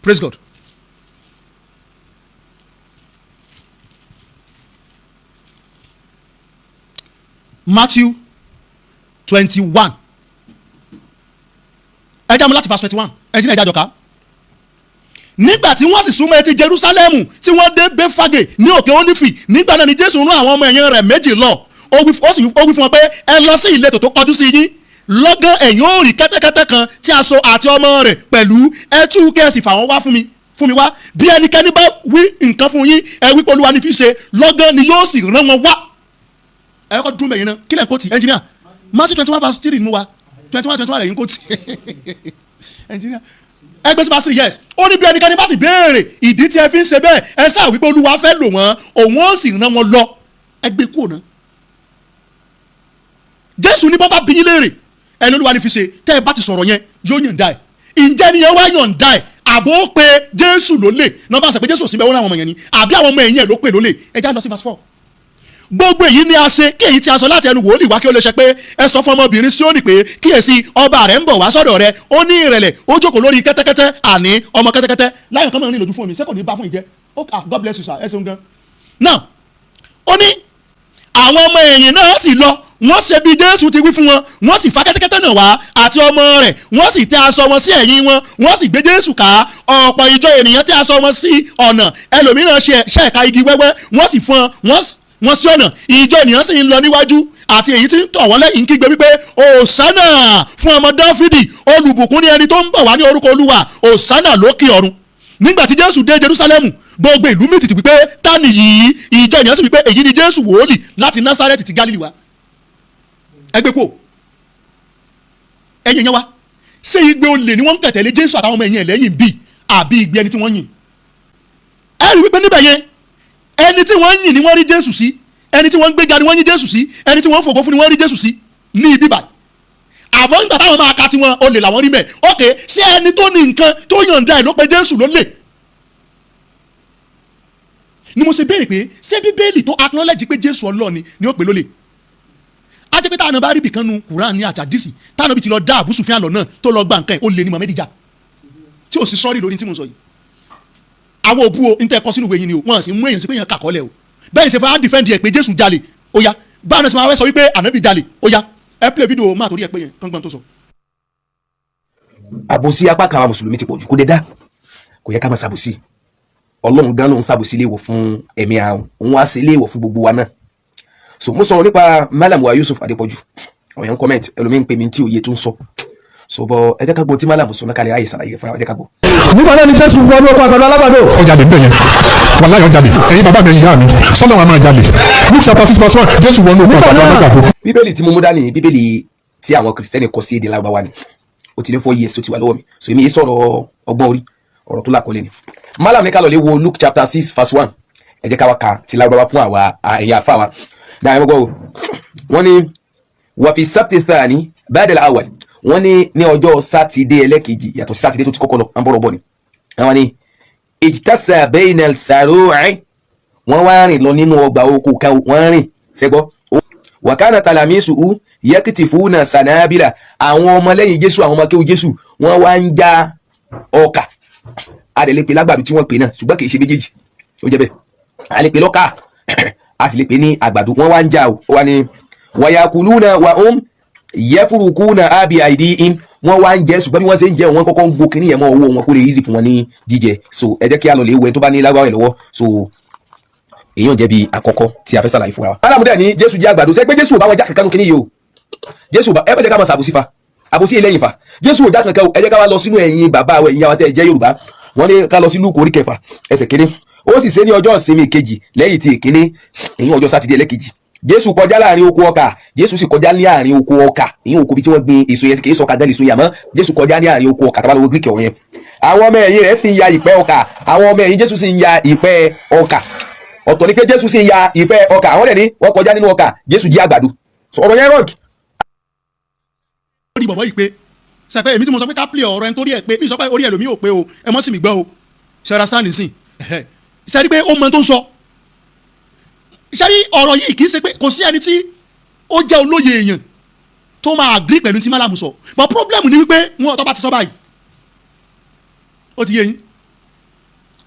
Praise God. Matthew 21 ẹ já mu láti verse 21 ẹ jí náà ẹ jájọ ká. Nígbà tí wọ́n sì súnmọ́ etí Jerusalem tí wọ́n dé Bẹ́fàgè ní òkè Ólífì nígbà náà ni Jésù rán àwọn ọmọ ẹ̀yìn rẹ̀ méjì lọ ó wí fún wọn pé ẹ lọ sí ìletò tó kọjú sí yín lọ́gán ẹ̀yin ó rí kẹ́tẹ́kẹ́tẹ́ kan tí a so àti ọmọ rẹ̀ pẹ̀lú ẹ tú kẹ́ ẹ sì fà wọ́n wá fún mi wá bí ẹnikẹ́ni bá wí nǹkan fún yín ẹ wí pé Olúwa ni fi ṣe lọ́gán ni yóò sì rán wọn wá. ẹ kọ́ dúró mẹ́yìn náà kílẹ̀ kó tì ẹnjìníà Matthew 21 verse 3 mú wa 21 lẹ́yìn kó tì ẹnjìníà ẹgbẹ́ sí bá sí yes ó ní bí ẹnikẹ́ni bá sì béèrè ìdí tí ẹ fi ń ṣe bẹ́ẹ̀ ẹ sáà wípé Olúwa fẹ́ lò wọ́n òun ó sì rán wọn lọ ẹgbẹ́ kúrò náà. Jésù ní bọ́bá bí yín léèrè ẹni Olúwa ni fi ṣe tẹ́ ẹ bá ti sọ̀rọ̀ yẹn yóò yàn dá ẹ̀ ǹjẹ́ ni yẹn wá yàn dá ẹ̀ àbó pé Jésù ló lè náà bá sọ pé Jésù ò sí bẹ́ẹ̀ wọ́n àwọn ọmọ yẹn ni àbí àwọn ọmọ ẹ̀yìn ẹ̀ ló pè ló lè ẹ já lọ sí verse 4. Gbogbo èyí ni a ṣe kí èyí tí a sọ láti ẹnu wòlíì wá kí ó lè ṣe pé ẹ sọ fún ọmọbìnrin Síónì pé kíyèsí ọba rẹ̀ ń bọ̀ wá sọ́dọ̀ rẹ̀ ó ní ìrẹ̀lẹ̀ ó jókòó lórí kẹ́tẹ́kẹ́tẹ́ àní ọmọ kẹ́tẹ́kẹ́tẹ́ láyọ̀ kan mọ̀ ní ìlòdù fún mi sẹ́kọ̀ọ́ ní bá fún ìjẹ́ God bless you sir ẹ ṣeun gan. now ó ní àwọn ọmọ ẹ̀yìn náà sì lọ wọ́n ṣe bí Jésù ti wí fún wọn wọ́n sì fa kẹ́tẹ́kẹ́tẹ́ náà wá àti ọmọ rẹ̀ wọ́n sì tẹ́ aṣọ wọn sí ẹ̀yìn wọn wọ́n sì gbé Jésù ká ọ̀pọ̀ ìjọ ènìyàn tẹ́ aṣọ wọn sí ọ̀nà ẹlòmíràn ṣe ẹ̀ka igi wẹ́wẹ́ wọ́n sì fún wọn sí ọ̀nà ìjọ ènìyàn sì ń lọ níwájú àti èyí tí ń tọ̀ wọ́n lẹ́yìn kígbe wípé Hòsánà fún ọmọ Dáfídì olùbùkún ni ẹni tó ń bọ̀ wá ní orúkọ Olúwa Hòsánà lókè ọ̀run. Nígbà tí Jésù dé Jerusalem gbogbo ìlú mìtìtì wípé ta ni yìí ìjọ ènìyàn sì wípé èyí ni Jésù wòólì láti Násárẹ́tì ti Gálílì wá. ẹgbẹ́ kò ẹ̀yìn yẹn wá ṣé igbe olè ni wọ́n ń tẹ̀tẹ̀lé Jésù àtàwọn ọmọ ẹ̀yìn ẹ̀ lẹ́yìn bíi àbí igbe ẹni tí wọ́n yìn. ẹ rí wípé níbẹ̀ yẹn ẹni tí wọ́n yìn ni wọ́n rí Jésù sí ẹni tí wọ́n gbéga ni wọ́n yìn Jésù sí ẹni tí wọ́n fògo fún ni wọ́n rí Jésù sí ní ibi báyìí. àmọ́ nígbà táwọn máa ka tiwọn olè làwọn rí mẹ́ ok ṣé ẹni tó ní nǹkan tó yànda ẹ̀ ló pe Jésù ló lè. ni mo ṣe béèrè pé ṣé Bíbélì tó acknowledge pé Jésù Ọlọ́run ni ó pè lólè. a jẹ́ pé táwọn bá rí ibìkan nu Quran ní àtàdísì táwọn bí ti lọ dá Abu Sufyan lọ náà tó lọ gba nǹkan ẹ̀ ó lè ní Muhammad jà tí ò sì sọ́ọ́rì lórí tí mo sọ yìí. àwọn òbú o níta ẹ̀kọ́ sínú ìwé yìí ni o wọ́n sì mú èèyàn sí pé èèyàn kàkọ́lẹ̀ o bẹ́ẹ̀ ṣe fẹ́ á dìfẹ́ǹdì ẹ̀ pé Jésù jalè ó yá báwọn ẹ̀sìn máa wẹ́ sọ wípé ànábì jalè ó yá ẹ play video máa torí ẹ pé yẹn kán gbọ́n tó sọ. àbòsí apá kan àwọn mùsùlùmí ti pọ̀ jù kó dé dá kò yẹ ká máa ṣàbòsí ọlọ́run gan ló ń ṣàbòsí léèwọ̀ fún ẹ̀mí àrùn òun wá sí léèwọ̀ fún gbogbo wa náà. So mo sọ̀rọ̀ nípa Mallam Yusuf Adépọ̀jù àwọn èèyàn comment ẹlòmíín pè mí tí òye tó ń sọ so bọ ẹ jẹ́ ká gbọ́ tí Mallam sọ náà kálẹ̀ ayé ṣàlàyé fún wa ẹ jẹ́ ká gbọ́. nígbà náà ni Jésù wọnú ọkọ̀ àgbàdo alágbàdo. ọjà lè ń bẹ̀ yẹn wàláyé ọjà lè ẹ̀yin bàbá mi ẹ̀yin ìyá mi sọ́nà wa máa jalè Luke chapter 6:1 Jésù wọnú ọkọ̀ àgbàdo alágbàdo. bíbélì tí mo mú dání bíbélì tí àwọn kìrìsìtẹ́nì kọ sí èdè Lárúbáwá ni ó ti ní 4 years tó ti wà lọ́wọ́ mi so èmi yìí sọ̀rọ̀ ọgbọ́n orí ọ̀rọ̀ tó làkọlé ni. Mallam ní ká lọ lè wo Luke chapter 6:1 ẹ jẹ́ ká wá ka ti Lárúbáwá fún àwa ẹ̀yin àfa wa náà ẹ gbọ́ wọ́n ní wàfi sábtì thani ba'da al-awwal wọ́n ní ọjọ́ sátidé ẹlẹ́kejì yàtọ̀ sí sátidé tó ti kọ́kọ́ lọ à ń bọ̀rọ̀ bọ̀ ni àwọn ni ijtasa bayna al-saru'i wọ́n wá rìn lọ nínú ọgbà oko kan wọ́n rìn ṣẹ́gbọ́ wa kana talamisuhu yaktifuna sanabila àwọn ọmọlẹ́yìn Jésù àwọn ọmọ kéwú Jésù wọ́n wá ń já ọkà adẹ̀lẹ́ pé lágbàdo tí wọ́n pè náà ṣùgbọ́n kì í ṣe méjèèjì ó jẹ́ bẹ́ẹ̀ a lè pè lọ́kà a sì lè pè ní àgbàdo wọ́n wá ń já o wá ní wayakuluna wa yafurukuna abi aidihim wọ́n wá ń jẹ ṣùgbọ́n bí wọ́n ṣe ń jẹ wọ́n kọ́kọ́ ń gbo kíní yẹn mọ́ owó wọn kó lè easy fún wọn ní jíjẹ so ẹ jẹ́ kí a lọ lè wẹ tó bá ní lágbára ẹ̀ lọ́wọ́ so èèyàn jẹ́ bí àkọ́kọ́ tí a fẹ́ ṣàlàyé fún wa. Mallam dẹ̀ ní Jésù jẹ́ àgbàdo ṣe pé Jésù ò bá wọn já kankan kíní yìí o Jésù ẹ bẹ́ẹ̀ jẹ́ ká máa ṣàbòsí fa àbòsí eléyìí fa Jésù ò já kankan ẹ jẹ́ ká wá lọ sínú ẹ̀yin bàbá wa ẹ̀yin àwọn tẹ́ ẹ jẹ́ Yorùbá wọ́n ní ká lọ sí Lúùkù orí 9 ẹsẹ̀ kínní ó sì ṣe ní ọjọ́ ìsinmi kejì lẹ́yìn tí ìkíní èyí ọjọ́ sátidé ẹlẹ́kejì Jésù kọjá láàrin oko ọkà Jésù sì kọjá ní àárín oko ọkà èyí oko bí tí wọ́n gbin èso yẹn kì í sọ kàgán èso yẹn àmọ́ Jésù kọjá ní àárín oko ọkà tábàlówó Greek ọ̀hún yẹn àwọn ọmọ ẹ̀yìn rẹ̀ sì ń ya ìpẹ́ ọkà àwọn ọmọ ẹ̀yìn Jésù sì ń ya ìpẹ́ ọkà ọ̀tọ̀ ni pé Jésù sì ń ya ìpẹ́ ọkà àwọn dẹ̀ ní wọ́n kọjá nínú ọkà Jésù jí àgbàdo ọ̀rọ̀ yẹn rọ̀gì. ó di bọ̀bọ̀ yìí pé sẹ́pẹ́ èmi tí mo sọ pé ká pìlẹ̀ ọ̀rọ̀ ẹni tó rí ẹ̀ pé bí sọ pé orí ẹlòmíì ò pé o ẹ mọ́ sí mi gbọ́ o ṣẹ́ra stanley sìn ṣẹ́rí pé ó mọ tó ń sọ ṣẹ́rí ọ̀rọ̀ yìí kì í ṣe pé kò sí ẹni tí ó jẹ́ olóye èèyàn tó máa agree pẹ̀lú tí Mallam sọ but problem ni wípé wọn ọ̀tọ́ bá ti sọ báyìí ó ti yé yín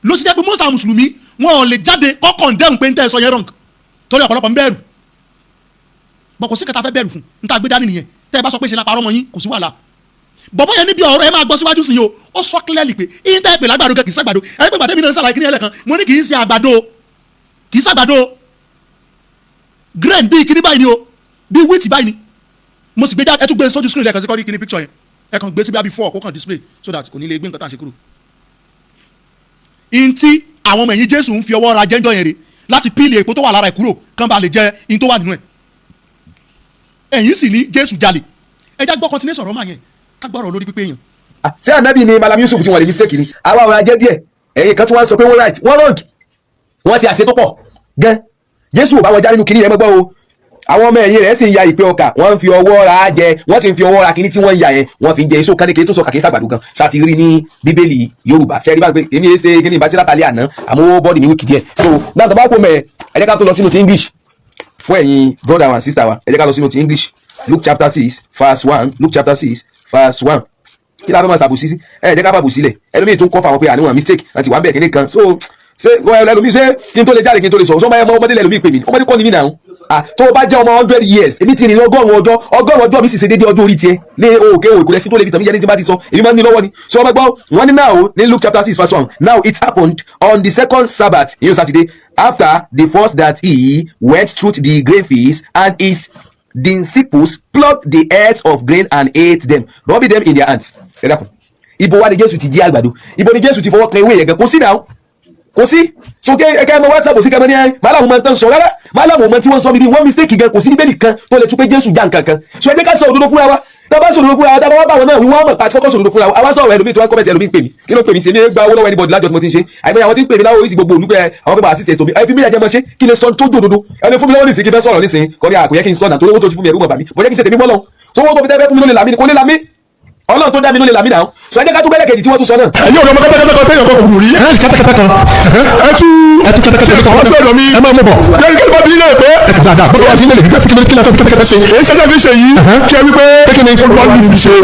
ló ti jẹ́ pé most àwọn mùsùlùmí wọn ò lè jáde kọ́ condemn pé ń tẹ́ ẹ sọ yẹn wrong torí ọ̀pọ̀lọpọ̀ ń bẹ̀rù bọ̀ kò sí kẹta fẹ́ bẹ̀rù fún n ta gbé dání nìyẹn tẹ́ ẹ bá sọ pé ṣe la parọ́ mọ́ yín kò sí wàhálà bọ̀bọ̀ yẹn níbi ọ̀rọ̀ ẹ máa gbọ́ síwájú sí i o ó sọ clearly pé ìyín tẹ́ ẹ pè lágbàdo kẹ́ kì í sàgbàdo ẹ pé gbàdé mi náà ń sàlàyé kíní ẹlẹ́kan mo ní kì í ṣe àgbàdo kì í sàgbàdo grain bíi kíní báyìí ni o bíi wheat báyìí ni mo sì gbé jáde ẹ tún gbé sójú screen lẹ́ẹ̀kan sí kọ́ ní kíní picture yẹn ẹ kàn gbé sí bí before kó kàn display so that kò ní lè gbé nǹkan tá à ń ṣe kúrò. ìntí àwọn ọmọ ẹ̀yìn Jésù ń fi ọwọ́ ra jẹ́ńjọ́ yẹn rè láti píìlì èpo tó wà lára ẹ̀ kúrò kán bá lè jẹ in tó wà nínú ẹ̀ ẹ̀yìn sì ní Jésù jalè ẹ já gbọ́ continuation ọ̀rọ̀ máa yẹn ká gbọ́rọ̀ lórí pípé yẹn. ṣé ànábì ni Mallam Yusuf tí wọ́n lè mistake ni àwa ọ̀rọ̀ ajẹ́ díẹ̀ ẹ̀yin kan tí wọ́n sọ pé wọ́n right wọ́n wrong wọ́n ti àṣẹ tó pọ̀ gan Jésù ò bá wọn já nínú kinní yẹn mọ́gbọ́n o àwọn ọmọ ẹ̀yìn rẹ̀ sì ń ya ìpè ọkà wọ́n ń fi ọwọ́ ra jẹ wọ́n sì ń fi ọwọ́ ra kinní tí wọ́n ń ya yẹn wọ́n fi ń jẹ èso kánìkè tó sọ kàkí sàgbàdo gan ṣáàtì rí ní bíbélì Yorùbá ṣẹ́ẹ́rì bá gbé èmi ẹ̀ ṣe kinní ìbátí látàlẹ́ àná àmọ́ bọ́ọ̀dì mi wíkì díẹ̀ so náà tó bá kó mẹ́ ẹ jẹ́ ká tó lọ sínú ti English fún ẹ̀yin brother and sister wa ẹ jẹ́ ká lọ sínú ti English Luke chapter 6:1 Luke chapter 6:1 kí la fẹ́ máa ṣàbùsí sí ẹ jẹ́ ká bàbù sílẹ̀ ẹlòmíì tún kọ́ fáwọn pé àníwọ̀n mistake láti wà ń bẹ̀ kíní kan so ṣé ẹlòmíì ṣé kí n tó lè jáde kí n tó lè sọ̀rọ̀ sọ́mọ́ ẹmọ ọmọdé lẹ́lòmíì pè mí ọmọdé kọ́ ni mí náà tó o bá jẹ́ ọmọ 100 years èmi ti rìn ọgọ́rùn-ún ọjọ́ mi sì ṣe déédéé ọjọ́ orí tiẹ̀ ní òkè òkúlẹ̀ sí tó lè fi tàmí yẹn ní ti bá ti sọ èmi máa ń ní lọ́wọ́ ni so ọmọ gbọ́ wọ́n ní now ní Luke chapter 6:1 now it happened on the second Sabbath ìyẹn Saturday after the first that he went through the grain fields and his disciples plucked the heads of grain and ate them rubbing them in their hands. Ṣé dákun ibo wa ni Jésù ti jí àgbàdo ibo ni Jésù ti fọwọ́ kan ewé yẹn gan kò sí náà kò sí so kẹ́ ẹ mọ wá sábò sí kẹ́ ẹ mọ ní ẹ Mallam mọ tán sọ rárá Mallam mọ tí wọ́n sọ bíbí wọ́n mistake gan kò sí níbẹ̀ nìkan tó lè tún pé Jésù já nǹkan kan so ẹ jẹ́ ká sọ òdodo fúnra wa tá a bá sọ òdodo fúnra wa tá a bá wá bá wọn náà wọ́n mọ̀ pàtí kọ́kọ́ sọ òdodo fúnra wa àwa sọ̀rọ̀ ẹlòmíì tí wọ́n kọ́mẹ̀tì ẹlòmíì pè mí kí ló pè mí sí ní gba owó lọ́wọ́ anybody lájọ tí mo ti ń ṣe àìmọye àwọn tí ń pè mí láwọn oríṣi gbogbo olùgbé àwọn pépà assistant mi ẹ fi mí ẹjẹ mọ ṣe kí lè sọ tó jòdodo ẹni fún mi lọ́wọ́ nísìnyí kí n fẹ́ sọ̀rọ̀ nísìnyí kọ́ ní àkóyẹ́ kí n sọ̀nà torí owó tó ti fún mi ẹ̀rú mọ̀ bàmí bọ́jẹ́ kí n ṣe tèmi fọ́lọ́ tó owó tó fi tẹ́ fún mi ló lè làmí kò lè làmí Ọlọ́run tó dá mi ló lè làmí náà sọ ẹ jẹ́ ká tún bẹ́lẹ̀ kejì tí wọ́n tún sọ náà. ẹ̀yin ọ̀dọ́ ọmọ kẹ́tẹ́kẹ́tẹ́ tẹ́yàn kọ́ kùkùrù rí kẹ́tẹ́kẹ́tẹ́ kan ẹtú kẹ́tẹ́kẹ́tẹ́ kan wọ́n sọ̀rọ̀ mi ẹ máa mú bọ̀ kẹ́kẹ́ bá bí ilé pé ẹ̀ka dáadáa bọ́dọ̀ wá sí ilé ìgbésí kí lẹ́fẹ̀ẹ́ kẹ́tẹ́kẹ́tẹ́ ṣe èyí ṣẹ́ṣẹ́ fi ṣe yìí kí ẹ wí pé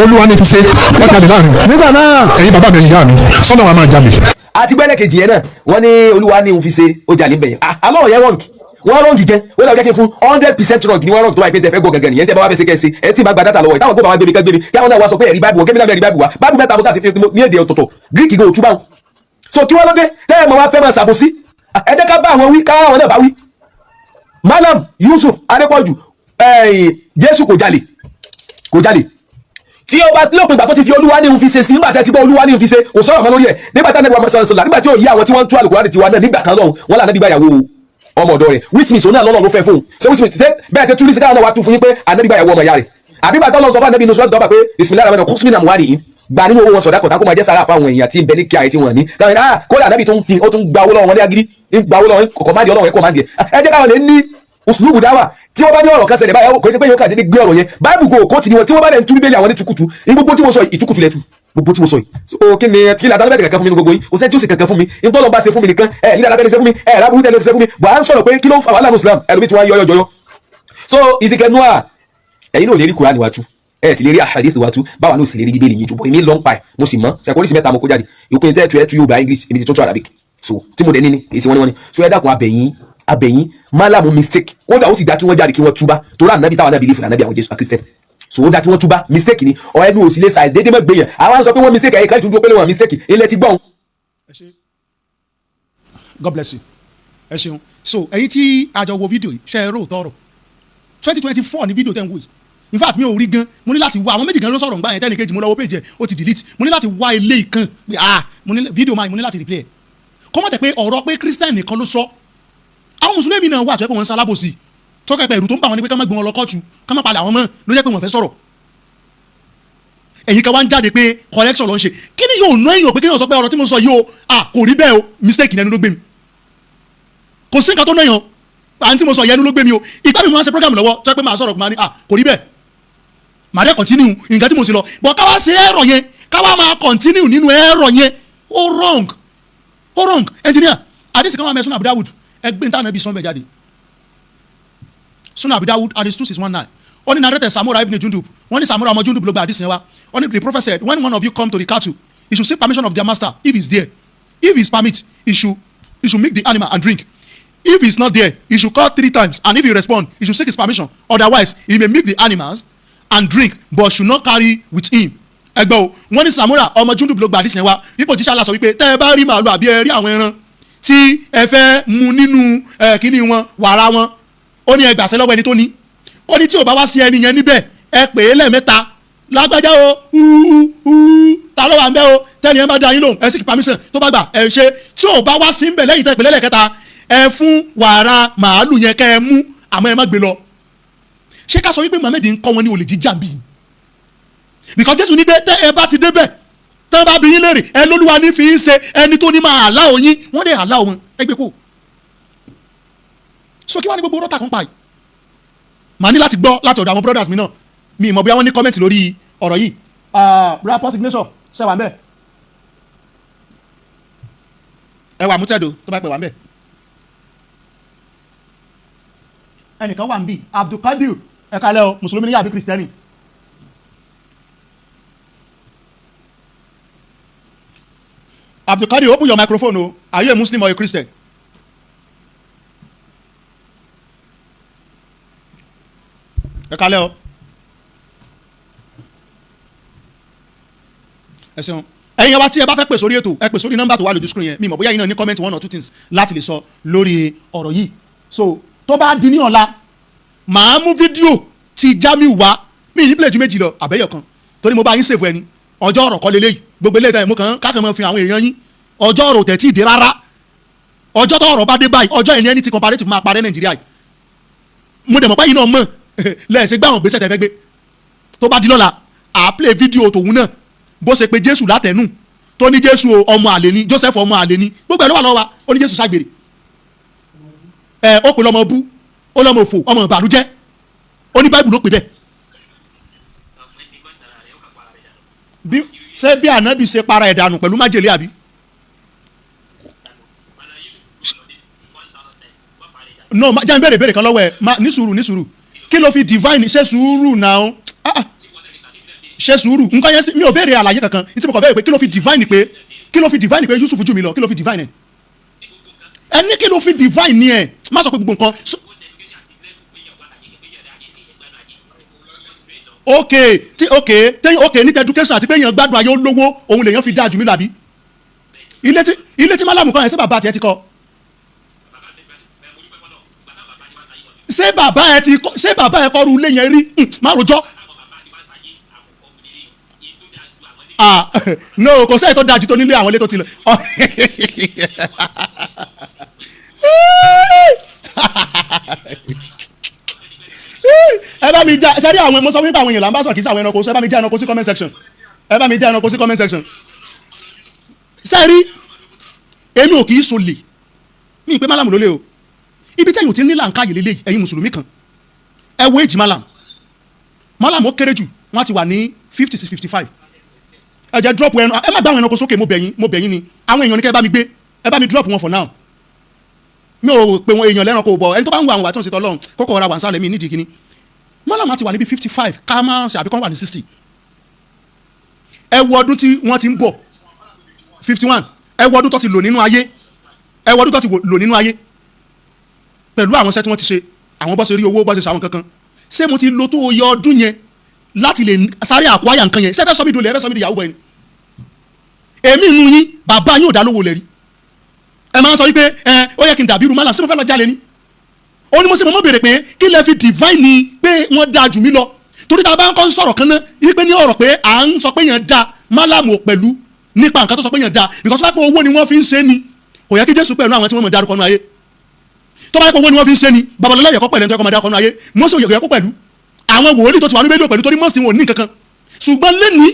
Olúwa ní fi ṣe wọ́n jalè láàrin nígbà náà ẹ̀yin bàbá mi ẹ̀yin ìyá mi sọ́nà wa máa jalè. àti bẹ́lẹ̀ kejì yẹn náà wọ́n ní Olúwa ní òun fi ṣe ó jalè ń bẹ̀yẹn àlọ́ yẹn wọ̀nkì wọ́n rọ́ǹgì gẹ́ wọ́n lọ jẹ́ kí n fún 100% rọ́ǹgì ni wọ́n rọ́ǹgì tó wáyé pé tẹ̀fẹ́ gbọ́ gẹ́gẹ́ nìyẹn tẹ́ bá wá fẹ́ ṣe kẹ́sì ẹ tí máa gba data lọ́wọ́ táwọn kó bá wá gbé mi kẹ́gbé mi kí àwọn náà wá sọ pé ẹ̀rí báìbù wọ́n kémi náà ẹ̀rí báìbù wá báìbù mẹ́ta mo sáà ti fi ní èdè ọ̀tọ̀ọ̀tọ̀ Greek gan òtún báwọn so kí wọ́n ló dé tẹ́yẹ̀ mọ́ wá fẹ́ máa ṣàbòsí ẹ jẹ́ ká bá àwọn wí ká àwọn náà bá wí. Mallam Yusuf Adépọ̀jù Jésù kò jalè tí ó bá lópin ìgbà tó ti fi olúwa ní òun fi ṣe sí nígbà tí ẹ ti bọ́ olúwa ní òun fi ṣe kò sọ̀rọ̀ mọ́ lórí ẹ̀ nígbà tí anabi wa sọ̀rọ̀ sọ̀rọ̀ nígbà tí ó yí àwọn tí wọ́n ń tú àlùkùránì tiwa náà nígbà kan lọ́hùn wọ́n là anabi gbàyàwó ọmọ ọ̀dọ̀ rẹ̀ which means òun náà lọ́nà ló fẹ́ fún un so which means ṣé bẹ́ẹ̀ ṣe túlí sí káwọn náà wá tú fún yín pé anabi gbàyàwó ọmọ ìyá rẹ̀ àbí bàtà lọ́sọ̀ fún anabi inú sọ́dọ̀ pé bismillahir rahmanir rahim kúsùmí náà wárì yìí gba nínú owó wọn sọ̀dá kọ̀tà kó máa jẹ́ sára fáwọn èèyàn tí ń bẹ ní kíá tí wọ́n ní kódà anabi tó ń fi ó tún gba owó lọ́wọ́ wọn ní agídí ń gba owó lọ́wọ́ kọ̀mándì ọlọ́wọ́ kọ̀mándì ẹ jẹ́ káwọn lè ní uslubu dáwà tí wọ́n bá ní ọ̀rọ̀ kan ṣẹlẹ̀ báyọ̀ kò ṣe pé yóò kà dédé gbé ọ̀rọ̀ yẹn báìbù kò kó tì ní wọn tí wọ́n bá lẹ̀ ń tú bíbélì àwọn ní tukutu ní gbogbo tí mo sọ ìtukutu lẹ́tu gbogbo tí mo sọ yìí o kí ni kí ni àtàlẹ́ bẹ́sẹ̀ kankan fún mi ní gbogbo yìí kò sẹ́ni tí ó ṣe kankan fún mi ní tọ́lọ́ bá ṣe fún mi nìkan ní dáadáa tẹ́lẹ̀ ṣe fún mi lábúrú tẹ́lẹ̀ ṣe fún mi bọ̀ à ń sọ̀rọ̀ pé kí ló ń fa wàhálà Muslim ẹlòmí tí wọ́n yọ yọjọyọ so ìsìnkẹ́ nua ẹ̀yin náà lè rí Kùránì wá tú sì lè rí àhàdíìsì wá tú báwa náà sì lè rí bíbélì yìí túbọ̀ èmi lọ́n pa ẹ̀ mo sì mọ́ ṣàkórísì mẹ́ta mo kó jáde ìpín tẹ́ẹ̀tù ẹ̀ tú Yorùbá English èmi ti tún tú Arabic so tí mo dẹ̀ ní èsì wọn ni so ẹ dákun abẹ̀yìn Mallam mistake kódà ó sì dá kí wọ́n jáde kí wọ́n túbá torí ànábì táwọn náà bìlífù ànábì àwọn Jésù Christian so ó dá kí wọ́n túbá mistake ni ọ̀ ẹnu òsì lè sa dédé mọ́ gbẹ̀yàn àwọn sọ pé wọ́n mistake ẹ̀ka ìtúndúró pé wọ́n mistake ilẹ̀ ti gbọ́n. God bless you ẹ ṣeun so ẹ̀yin tí àjọ wo fídíò yìí ṣe é rò tọrọ 2024 ni fídíò tẹ́ ń wò yìí in fact mi ò rí gan mo ní láti wá àwọn méjì gan ló sọ̀rọ̀ ńgbà yẹn tẹ́nì kejì mo lọ́wọ́ page ẹ̀ ó ti delete mo ní láti wá ilé ìkan pé mo ní fídíò máa mo ní láti replay ẹ̀ kọ́ mọ̀ tẹ̀ pé ọ̀rọ̀ pé Christian nìkan ló sọ àwọn mùsùlùmí náà wà tó yẹ pé wọ́n ń sálábòsí tó kẹ́pẹ́ ẹ̀rù tó ń bà wọ́n ní pé ká má gbé wọn lọ kóòtù ká má palẹ̀ àwọn mọ́ ló jẹ́ pé wọ́n fẹ́ sọ̀rọ̀ ẹ̀yin kan wá ń jáde pé correction ló ń ṣe kí ni yóò ná èèyàn pé kí ni yóò sọ pé ọ̀rọ̀ tí mo sọ yìí o kò rí bẹ́ẹ̀ o mistake nẹnu ló gbé mi kò sí nǹkan tó ná èèyàn àǹtí mo sọ yẹnu ló gbé mi o ìgbà mi máa ń ṣe program lọ́wọ́ tó yẹ pé máa sọ̀rọ̀ máa ní kò rí bẹ́ẹ̀ màá dẹ́ continue nǹkan tí mo sì lọ but ká wá ṣe ẹ̀rọ yẹn ká wá máa continue nínú ẹ̀rọ yẹn ó wrong engineer àdìsí kan wà mẹ́ Sunan Abu Dawud ẹgbẹ́ ní tànàbí sọ́nbẹ̀ jáde Sunan Abu Dawud hadith 2619 ó ní narrated Samura ibn Jundub wọ́n ní Samura ọmọ Jundub ló gba àdìsí yẹn wá wọ́n ní the prophet said when one of you come to the cattle he should seek permission of their master if he is there if he is permit he should milk the animal and drink if he is not there he should call 3 times and if he respond he should seek his permission otherwise he may milk the animals and drink but should not carry with him ẹgbẹ́ o wọ́n ní Samura ọmọ Jundub ló gba àdìsí yẹn wá ipò jíṣà la sọ wípé tẹ́ ẹ bá rí màálù àbí ẹ rí àwọn ẹran tí ẹ fẹ́ mu nínú kíní wọn wàrà wọn ó ní ẹ gbàṣẹ lọ́wọ́ ẹni tó ní ó ní tí ò bá wá sí ẹni yẹn níbẹ̀ ẹ pè é lẹ́ẹ̀mẹ́ta lágbájá o ta ló wà ń bẹ́ o tẹ́ni ẹ bá dá yín lóhùn ẹ sì kí permission tó bá gbà ẹ ṣe tí ò bá wá sí ń bẹ̀ lẹ́yìn tẹ́ ìpínlẹ̀ kẹta ẹ fún wàrà màálù yẹn kẹ́ ẹ mú àmọ́ ẹ má gbé lọ ṣé ká sọ wípé Muhammed ń kọ́ wọn ní olè jíjà bíi because Jésù ní tẹ́ ẹ bá ti débẹ̀ tẹ́ bá bí yín léèrè ẹ lólúwa ní fi ń ṣe ẹni tó ní máa àlá òyìn wọ́n dẹ̀ àlá òun ẹgbẹ́ kù so kí wọ́n ní gbogbo rọ́tà kan pa yìí màá ní láti gbọ́ láti ọ̀dọ̀ àwọn brothers mi náà mi ìmọ̀ bóyá wọ́n ní comment lórí ọ̀rọ̀ yìí rapport signature ṣẹ̀wà ń bẹ̀ ẹ wà mútẹ́dọ̀ tó bá pẹ̀ wà ń bẹ̀ ẹnìkan wà ń bì Abdulkadir ẹ̀ka lẹ́ o mùsùlùmí ní àbí kìrìsìtẹ́nì Abdulkadir, open your microphone. Oh. Are you a Muslim or a Christian? Ẹ kálẹ́ o. Ẹ ṣeun. Ẹ̀yin wa tí ẹ bá fẹ́ pè sórí ètò ẹ pè sórí nọ́mbà tó wà lójú screen yẹn mi mọ̀ bóyá yín náà ní comment 1 or 2 things láti lè sọ lórí ọ̀rọ̀ yìí. So tó bá di ní ọ̀la màá mú fídíò tí Jamiu wá mi ní play ju méjì lọ àbẹ́yọ̀ kan torí mo bá yín save ẹni ọjọ́ ọ̀rọ̀ kọ́ lélẹ́yìí gbogbo eléyìí tẹ̀ mo kàn káàkiri mọ́ fi àwọn èèyàn yín ọjọ́ ọ̀rọ̀ tẹ̀ tí ì dé rárá ọjọ́ tó ọ̀rọ̀ bá dé báyìí ọjọ́ ìní ẹni tí comparative máa parẹ́ Nàìjíríà yìí mo dẹ̀ mọ̀ pé yìí náà mọ̀ lẹ́ẹ̀sẹ̀ gbé àwọn gbèsè tẹ̀ fẹ́ gbé tó bá di lọ́la à play fídíò tòun náà bó ṣe pé Jésù látẹ̀nù tó ní Jésù ọmọ àlè ni Joseph ọmọ àlè ni gbogbo ẹ̀ ló wà lọ́wọ́ wa ó ní Jésù ságbèrè ó pè lọ́mọ bú ó lọ́mọ òfò ọmọ ìbànújẹ́ ó ní Báíbù ló pè bẹ́ẹ̀ ṣé bí ànábì ṣe para ẹ̀ dànù pẹ̀lú májèlé àbí. no jẹ́ n béèrè kan lọ́wọ́ ẹ̀ ní sùúrù kí ló fi divine ṣe sùúrù náà ṣe sùúrù nǹkan yẹn mi ò béèrè àlàyé kankan ní tí mo kàn béèrè pé kí ló fi divine pé Yusuf jù mí lọ kí ló fi divine ẹ̀ ẹni kí ló fi divine ni ẹ má sọ pé gbogbo nǹkan. ok ní education àti pé èèyàn gbádùn ayé olówó òun lèèyàn fi dáa jù mí lọ àbí ilé tí Mallam kan yẹn ṣé bàbá tiẹ̀ ti kọ́ ṣé bàbá ẹ kọ́ ru ilé yẹn rí má rojọ́ no kò sẹ́yìn tó dáa jù tó nílé àwọn ilé tó ti lọ ẹ bá mi já sẹ́rí àwọn ẹmọ sọ wípé àwọn èèyàn là ń bá sọ̀rọ̀ kì í sàwọn ẹranko sọ ẹ bá mi já ẹranko sí comment section sẹ́rí èmi ò kì í solè mi ì pé Mallam ló lé o ibi tẹ́yìn ò ti nílà ń káyè lélẹ̀ ẹ̀yin mùsùlùmí kan ẹ wo èjì Mallam ó kéré jù wọ́n ti wà ní 50 sí 55 ẹ jẹ́ drop ẹran ẹ má gbá àwọn ẹranko sókè mo bẹ̀ yín ni àwọn èèyàn ní kẹ́ ẹ bá mi gbé ẹ bá mi drop wọn for now mi ò pe wọn èèyàn lẹ́ranko bọ̀ ẹni tó bá ń wo àwọn àtúnṣe tọ́lọ́run kókó ọ̀rá wà ń sálẹ̀ mi nídìí kíní Mallam ti wà níbi 55 ká má ṣe àbíkọ́ wà ní 60 ẹ wo ọdún tí wọ́n ti ń bọ̀ 51 ẹ wo ọdún tó ti lò nínú ayé pẹ̀lú àwọn iṣẹ́ tí wọ́n ti ṣe àwọn bọ́ ṣe rí owó bọ́ ṣe ṣàwọn kankan ṣé mo ti lo tó oyè ọdún yẹn láti lè sáré àkúáyà nǹkan yẹn ṣé fẹ́ sọ mí dolè ẹ fẹ́ sọ mí di yahoo boy ni èmi nù yín bàbá yín ò dá lówó lẹ̀ rí ẹ máa ń sọ wípé ó yẹ kí n dàbí irú Mallam sí mo fẹ́ lọ jalè ni ó ní mo sì mọ̀ béèrè pé kí lẹ fi divine ni pé wọ́n dáa jù mí lọ torí tá a bá ń kọ́ ń sọ̀rọ̀ kan náà wípé ní ọ̀rọ̀ pé à ń sọ pé yẹn da Mallam ò pẹ̀lú nípa nǹkan tó sọ pé yẹn da because wọ́n pé owó ni wọ́n fi ń ṣe ni kò yẹ kí Jésù pẹ̀lú àwọn tí wọ́n mọ̀ dárúkọ nínú ayé tó bá yẹ kó owó ni wọ́n fi ń ṣe ni babalọ́lá yẹ kó pẹ̀lú ẹni tó yẹ kó máa dárúkọ nínú ayé Mósè yẹ kó pẹ̀lú àwọn wòlíì tó ti wà níbẹ̀ pẹ̀lú torí Mósè wọn ò ní nǹkan kan ṣùgbọ́n lẹ́ni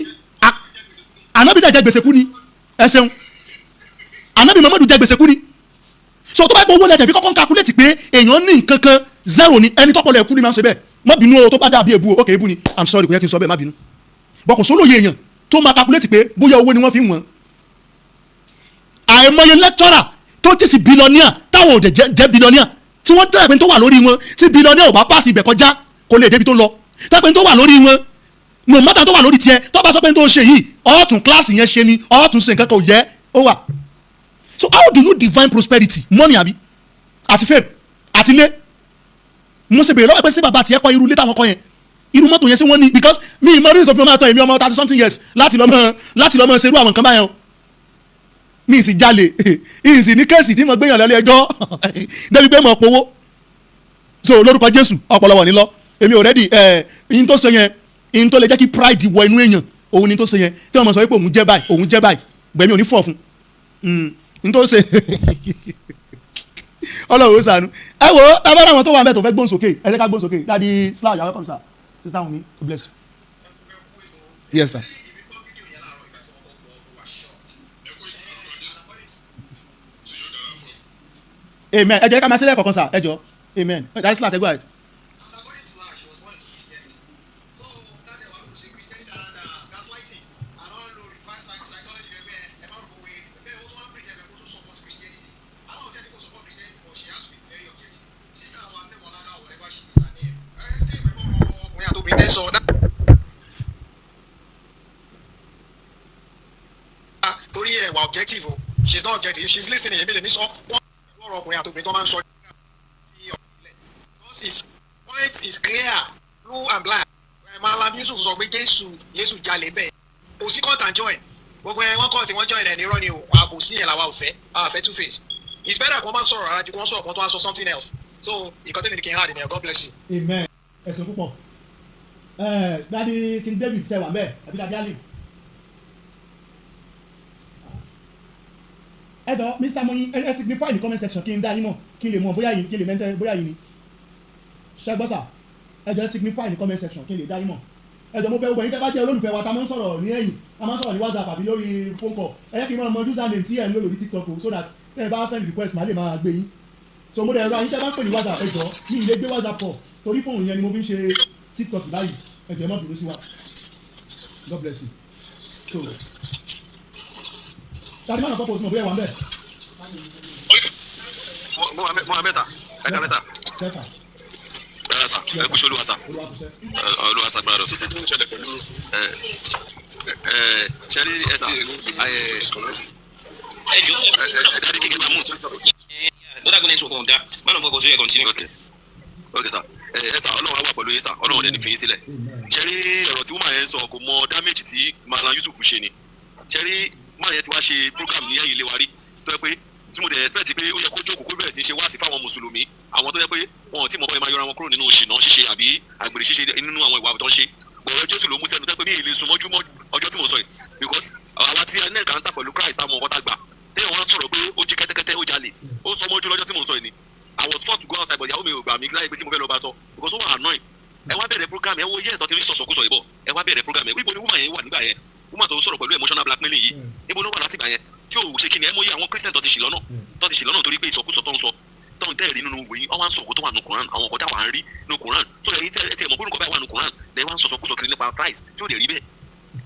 ànábì dẹ̀ jẹ gbèsè kú ni ẹ ṣeun ànábì Muhammadu jẹ gbèsè kú ni so tó bá yẹ kó owó lẹ́tẹ̀ fi kọ́kọ́ ń calculate pé èèyàn ní nǹkan kan zero ni ẹni tọ́pọ̀ lẹ̀ kú ni máa ń ṣe bẹ́ẹ̀ má bínú o tó bá dàbí èbú o ok èbú ni I'm sorry kò yẹ kí n sọ bẹ́ẹ̀ má bínú bọ́ kò sólóye èèyàn tó máa calculate pé bóyá owó ni wọ́n fi ń wọ̀n àìmọye lecturer tó ti sì billionaire táwọn ò dẹ̀ jẹ́ billionaire tí wọ́n tẹ́ ẹ̀pẹ́ tó wà lórí wọn tí billionaire ò bá pass ibẹ̀ kọjá kò lè débi tó lọ tẹ́pẹ́ tó wà lórí wọn no matter tó wà lórí tiẹ̀ tó bá sọ pé tó ń ṣe yìí ọ̀tún kíláàsì yẹn ṣe ni ọ̀tún ṣe nǹkan kan ò yẹ ó wà so how do you define prosperity money àbí àti fame àti ilé mo ṣe bèrè lọ́wọ́ pé sí bàbá tiẹ̀ kọ́ irú ilé táwọn kọ́ yẹn irú mọ́tò yẹn sí wọ́n ní because mi ì mọ rí ìsọfún ọmọ àtọ èmi ọmọ 30 something years láti lọ́mọ ṣerú àwọn nǹkan báyẹn o mi ì sì jalè ì sì ní kéèsì tí mo gbéyàn lọ́lé ẹjọ́ débi pé mo powó so lórúkọ Jésù ọ̀pọ̀lọpọ̀ nílọ èmi ò rẹ́dì ìyìn tó ṣe yẹn ìyìn tó lè jẹ́ kí pride wọ inú èèyàn òun ni tó ṣe yẹn tí wọ́n mọ̀ sọ wípé òun jẹ́ báyìí gbẹ̀mí ò ní fọ̀ fún n tó ṣe Ọlọ́run ó ṣàánú ẹ wo tábàrà àwọn tó wà ń bẹ̀ tó fẹ́ gbóhùn sókè ẹ jẹ́ ká gbóhùn sókè dáàdi slash welcome sir sister Wunmi God bless you yes sir. Amen ẹ jẹ́ ká máa sílẹ̀ kọ̀ọ̀kan sir ẹ jọ amen dáàdi slash ẹ go ahead. torí ẹ wà objective o she's not objective she's listening èmi lè ní sọ wọn lọ́rọ̀ ọkùnrin àti obìnrin tó máa ń sọ because his point is clear blue and black Mallam Yusuf sọ pé Jésù jalè bẹ́ẹ̀ kò sí cut and join gbogbo ẹ wọn kọ́ tí wọ́n join ẹ̀ ní irọ́ ni o àbò sí ẹ̀ làwa ò fẹ́ àfẹ́ two face it's better kó máa sọ̀rọ̀ ara ju kó sọ̀rọ̀ kó tó wá sọ something else so ìkọ́tẹ́ mi kì í hard ni God bless you. Amen ẹ̀sìn púpọ̀ dadi King David sẹ́wà bẹ́ẹ̀ àbí dadi Ali. ẹ jọ Mr. Moyin ẹ signify ní comment section kí n dá yín mọ̀ kí n lè mọ̀ bóyá yìí kí n lè mẹ́tẹ́ bóyá yìí ni ṣẹgbọ́sà ẹ jọ signify ní comment section kí n lè dá yín mọ̀ ẹ jọ mo bẹ̀ gbogbo yín tẹ́ bá jẹ́ olólùfẹ́ wa ta máa ń sọ̀rọ̀ ní ẹ̀yìn a máa ń sọ̀rọ̀ ní WhatsApp àbí lórí phone call ẹ yẹ kí n máa mọ username tí ẹ ń lò lórí TikTok o so that tẹ́ ẹ bá send request màá lè máa gbé yín so mo dẹ̀ ẹ̀rọ ayín tẹ́ bá ń pè ní WhatsApp ẹ jọ ní ilé gbé WhatsApp pọ̀ torí fóònù yẹn ni mo fi ń ṣe TikTok báyìí ẹ jẹ́ má bínú sí wa God bless you so tàbí má nà pọ́pọ́ òsùnmọ̀ bóyá wà ń bẹ̀. mo wà mẹ́ta ẹ̀ka mẹ́ta ẹ kú sólùwà sá olùwà sá gbọ́dọ̀ tó ṣe tó ń ṣẹlẹ̀ pẹ̀lú ṣẹ́rí ẹ̀sà ẹ̀jọ̀ ẹ̀dáàdì kékeré mahmood ó dàgbé network wọn dá man of God kò sí ẹ̀ continue. Okay sir ẹ sà ọlọ́run á wà pẹ̀lú yín sà ọlọ́run ọ̀dẹ̀ ní fi yín sílẹ̀ ṣe rí ọ̀rọ̀ tí woman yẹn sọ kò mọ damage tí Mallam Yusuf ṣe ni ṣe rí man yẹn ti wá ṣe program ní ẹ̀yìn ilé wa rí tó yẹ pé tí mo dẹ̀ expect pé ó yẹ kó jókòó kó bẹ̀rẹ̀ sí ṣe wá sí fáwọn mùsùlùmí àwọn tó yẹ pé wọn ò tí mọ̀ bọ́ ẹ máa yọra wọn kúrò nínú ìṣìnà ṣíṣe àbí àgbèrè ṣíṣe nínú àwọn ìwà tó ń ṣe ọ̀rọ̀ Jésù ló mú sẹ́nu tẹ́ pé bí èlé sun mọ́júmọ́ ọjọ́ tí mo sọ yìí because àwa tí ẹnẹ́ kan tà pẹ̀lú Christ àwọn ọkọ̀ tá gbà tẹ́yìn wọn sọ̀rọ̀ pé ó jí kẹ́tẹ́kẹ́tẹ́ ó jalè ó sọ mọ́jú lọ́jọ́ tí mo sọ yìí ni I was forced to go outside but ìyàwó mi ò gbà mí láyé pé kí mo fẹ́ lọ bá sọ because ó wà annoying ẹ wá bẹ̀rẹ̀ program ẹ wo yes ọtí ní sọ̀sọ̀kúsọ ìbọ̀ ẹ wá bẹ̀rẹ̀ program ẹ wíbo ni woman yẹn wà nígbà yẹn woman tó sọ̀rọ̀ pẹ̀lú emotional blackmailing yìí níbo ló wà láti gbà yẹn tí ò ṣe kí ni ẹ mọ̀ yẹ àwọn Christian tó ti ṣì lọ́nà torí pé ìsọkúsọ tó ń sọ tó ń tẹ̀rí nínú ìwé yìí ọ wá ń sọ̀kú tó wà nínú Quran àwọn ọkọ̀ tá wà ń rí nínú Quran tó lè rí tẹ̀ mọ̀ bóyá nǹkan báyìí wà nínú Quran lẹ́ wá ń sọ̀sọ̀kúsọ kiri nípa Christ tí ò lè rí bẹ́ẹ̀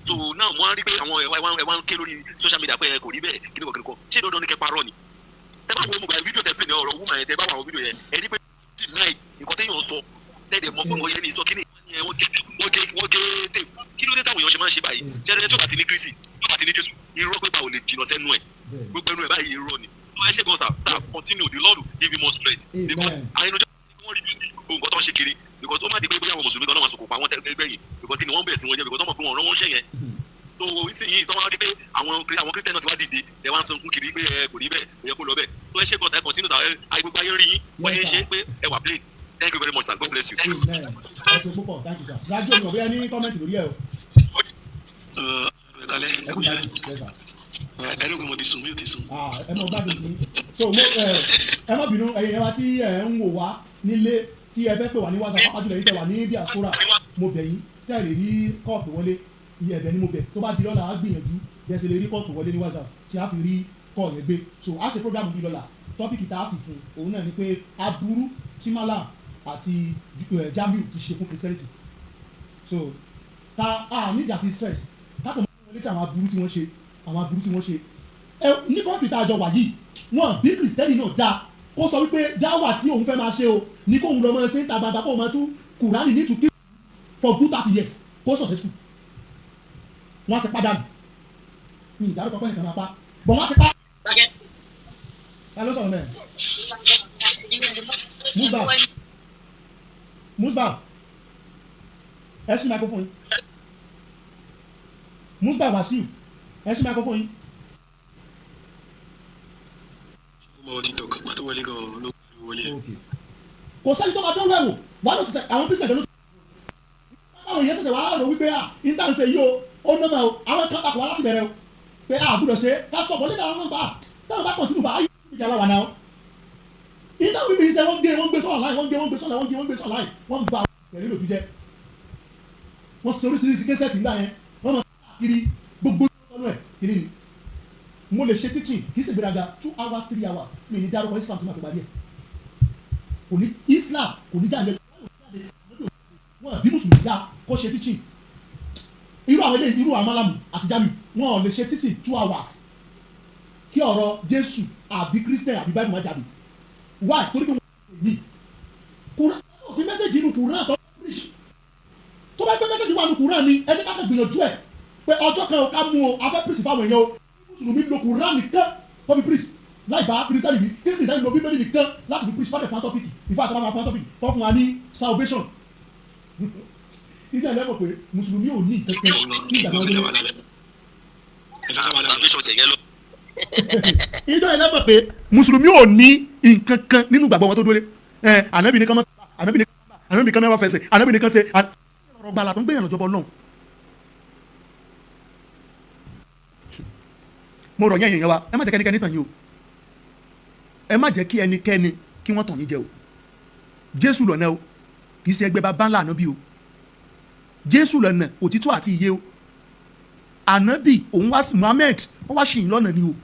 so now mo á rí pé àwọn ẹ̀wá ń ké lórí social media pé kò rí bẹ́ẹ̀ kíníkọ̀ ṣé dandan ní kẹ́ parọ́ ni tẹ bá wo mo gba fídíò tẹ pé ní ọ̀rọ̀ woman yẹn tẹ bá wà wọ fídíò yẹn ẹ rí pé deny nǹkan téèyàn sọ tẹ́lẹ̀ mọ́ pé mo yẹ ní sọ kí ni wọ́n gé tape kí ló dé táwọn èèyàn ṣe máa ń ṣe báyìí jẹ́rẹ́ tí ó bá ti ní Kristi tí ó bá ti ní Jésù irọ́ pé báwo lè jìnnà sẹ́nu ẹ̀ gbogbo ẹnu ẹ̀ báyìí irọ́ ni tó ẹ ṣe gan sir continue the Lord will give you more strength because àyẹnujọ́ wọ́n rí gbogbo nǹkan tó ń ṣe kiri because ó má di pé bóyá àwọn mùsùlùmí gan náà máa sọkò pa àwọn ẹgbẹ́ yìí because kí ni wọ́n bẹ̀rẹ̀ sí wọn jẹ́ because wọ́n mọ̀ pé wọ́n rán wọn ṣẹ́ yẹn tó ìsinyìí tó wá rí pé àwọn Christian náà ti wá dìde ẹ wá ń sunkún kiri pé ẹ kò rí bẹ́ẹ̀ ẹ yẹ kó lọ bẹ́ẹ̀ tó ẹ ṣe gan sir continue sir gbogbo ayé rí yín wọ́n yẹn ṣe pé ẹ wà play. Thank you very much, sir. God bless you. Amen. Ẹ ṣé púpọ̀, thank you, sir. Rájò mi ò bóyá ní kọ́mẹ́ntì lórí ẹ̀ o. Kalẹ̀ ẹ kú ṣe. Ẹ lóògùn mo ti sùn mi ò ti sùn. Ẹ mọ̀ gbádùn sí. So ẹ má bínú ẹ̀yin wa tí ẹ ń wò wá nílé tí ẹ fẹ́ pè wá ní WhatsApp pàápàá jùlọ yìí tẹ̀ wá ní diaspora mo bẹ̀ yín tẹ́ ẹ lè rí kọ́ọ̀pù wọlé iye ẹ̀bẹ̀ ni mo bẹ̀ tó bá di lọ́la á gbìyànjú bí ẹ ṣe lè rí kọ́ọ̀pù wọlé ní WhatsApp tí a fi rí kọ́ọ̀ yẹn gbé. So a ṣe program bí lọ́la tọ́pìkì tá a sì fún òun náà ni pé aburú tí Mallam àti Jamiu ti ṣe fún Christianity so ká nídìí àti stress ká kò mọ létí àwọn aburú tí wọ́n ṣe ní kọ́ńtì tá a jọ wà yìí wọ́n bí Christianity náà dáa kó sọ wípé dáwà tí òun fẹ́ máa ṣe o ní kóun lọ máa ṣe ń ta gbangba kóun máa tún Kùránì ní tukí for good 30 years kó successful wọ́n ti padà ní ìdárúkọ pẹ́ nìkan máa pa bọ̀ wọ́n ti pa. ẹ ló sọ̀rọ̀ mẹ́rin Musba ẹ ṣí microphone yín Musba Wasiu ẹ ṣí microphone yín. mo ti tọkàn pàtó wọlé gan-an ló wọlé. kò sẹ́ni tó máa dánwó ẹ̀wò wàá lọ ti sẹ́ àwọn kristian ló sọ àwọn èèyàn ṣẹ̀ṣẹ̀ wàá rò wípé intanṣe yìí ó nọ́mà o àwọn kan takò wá láti bẹ̀rẹ̀ o pé àbúrò ṣe pásítọ̀ bọ́lé táwọn náà bá táwọn bá kọ̀tínú bá ayé ìjà aláwa náà ìdáhùn bíbí iṣẹ́ wọ́n gbé sọ̀rọ̀ láì wọ́n gbé sọ̀rọ̀ láì wọ́n gba ìṣẹ̀lẹ̀ lòdì jẹ́ wọ́n ṣe oríṣiríṣi kẹ́sẹ̀tì nígbà yẹn wọ́n máa kiri gbogbo sọ́nù ẹ̀ kiri ni mo lè ṣe teaching kì í ṣe gbéraga 2 hours 3 hours mi ní dárúkọ Islam tí ma fi parí ẹ̀ kò ní Islam kò ní jáde wọ́n bí mùsùlùmí dá kó ṣe teaching irú àwọn eléyìí irú àwọn Mallam àti Jamiu wọ́n lè ṣe teaching 2 hours kí ọ̀rọ̀ Jésù àbí Christian àbí Bible má jáde why torí pé wọ́n ní Quran ó sì mẹ́sẹ̀jì inú Quran tó preach tó bá gbé mẹ́sẹ̀jì wà ní Quran ni ẹni ká fẹ́ gbìyànjú ẹ̀ pé ọjọ́ kan ká mú o afẹ́ preach fáwọn èèyàn o mùsùlùmí lo Quran nìkan tó fi preach láì bá Christian bí kí Christian lo Bíbélì nìkan láti fi preach fáwọn ẹ̀fọn topic ìfọ̀ àtàwọn àwọn topic tó fún wa ní salvation ìjà ìlẹ́mọ̀ pé mùsùlùmí ò ní kẹ̀kẹ́ tí ìgbà náà lé ìjọ ìlẹ́mọ̀ pé mùsùlùmí ò ní nǹkan kan nínú ìgbàgbọ́ wọn tó dúró lé ànábì nìkan mọ́ ànábì nìkan mẹ́wàá fẹsẹ̀ ànábì nìkan ṣe ọ̀rọ̀ gbàlà tó ń gbẹ̀yàn lọ́jọ́bọ̀ náà. mo rọ̀ yẹn wa ẹ má jẹ́ kẹ́nikẹ́ni tàn yín o ẹ má jẹ́ kí ẹnikẹ́ni kí wọ́n tàn yín jẹ o Jésù lọ̀nà o kì í ṣe ẹgbẹ́ bàbá ńlá ànábì o Jésù lọ̀nà òtítọ́ àti ìyè o ànábì òun wá sí Muhammed ó wá ṣìyìn lọ́nà ni o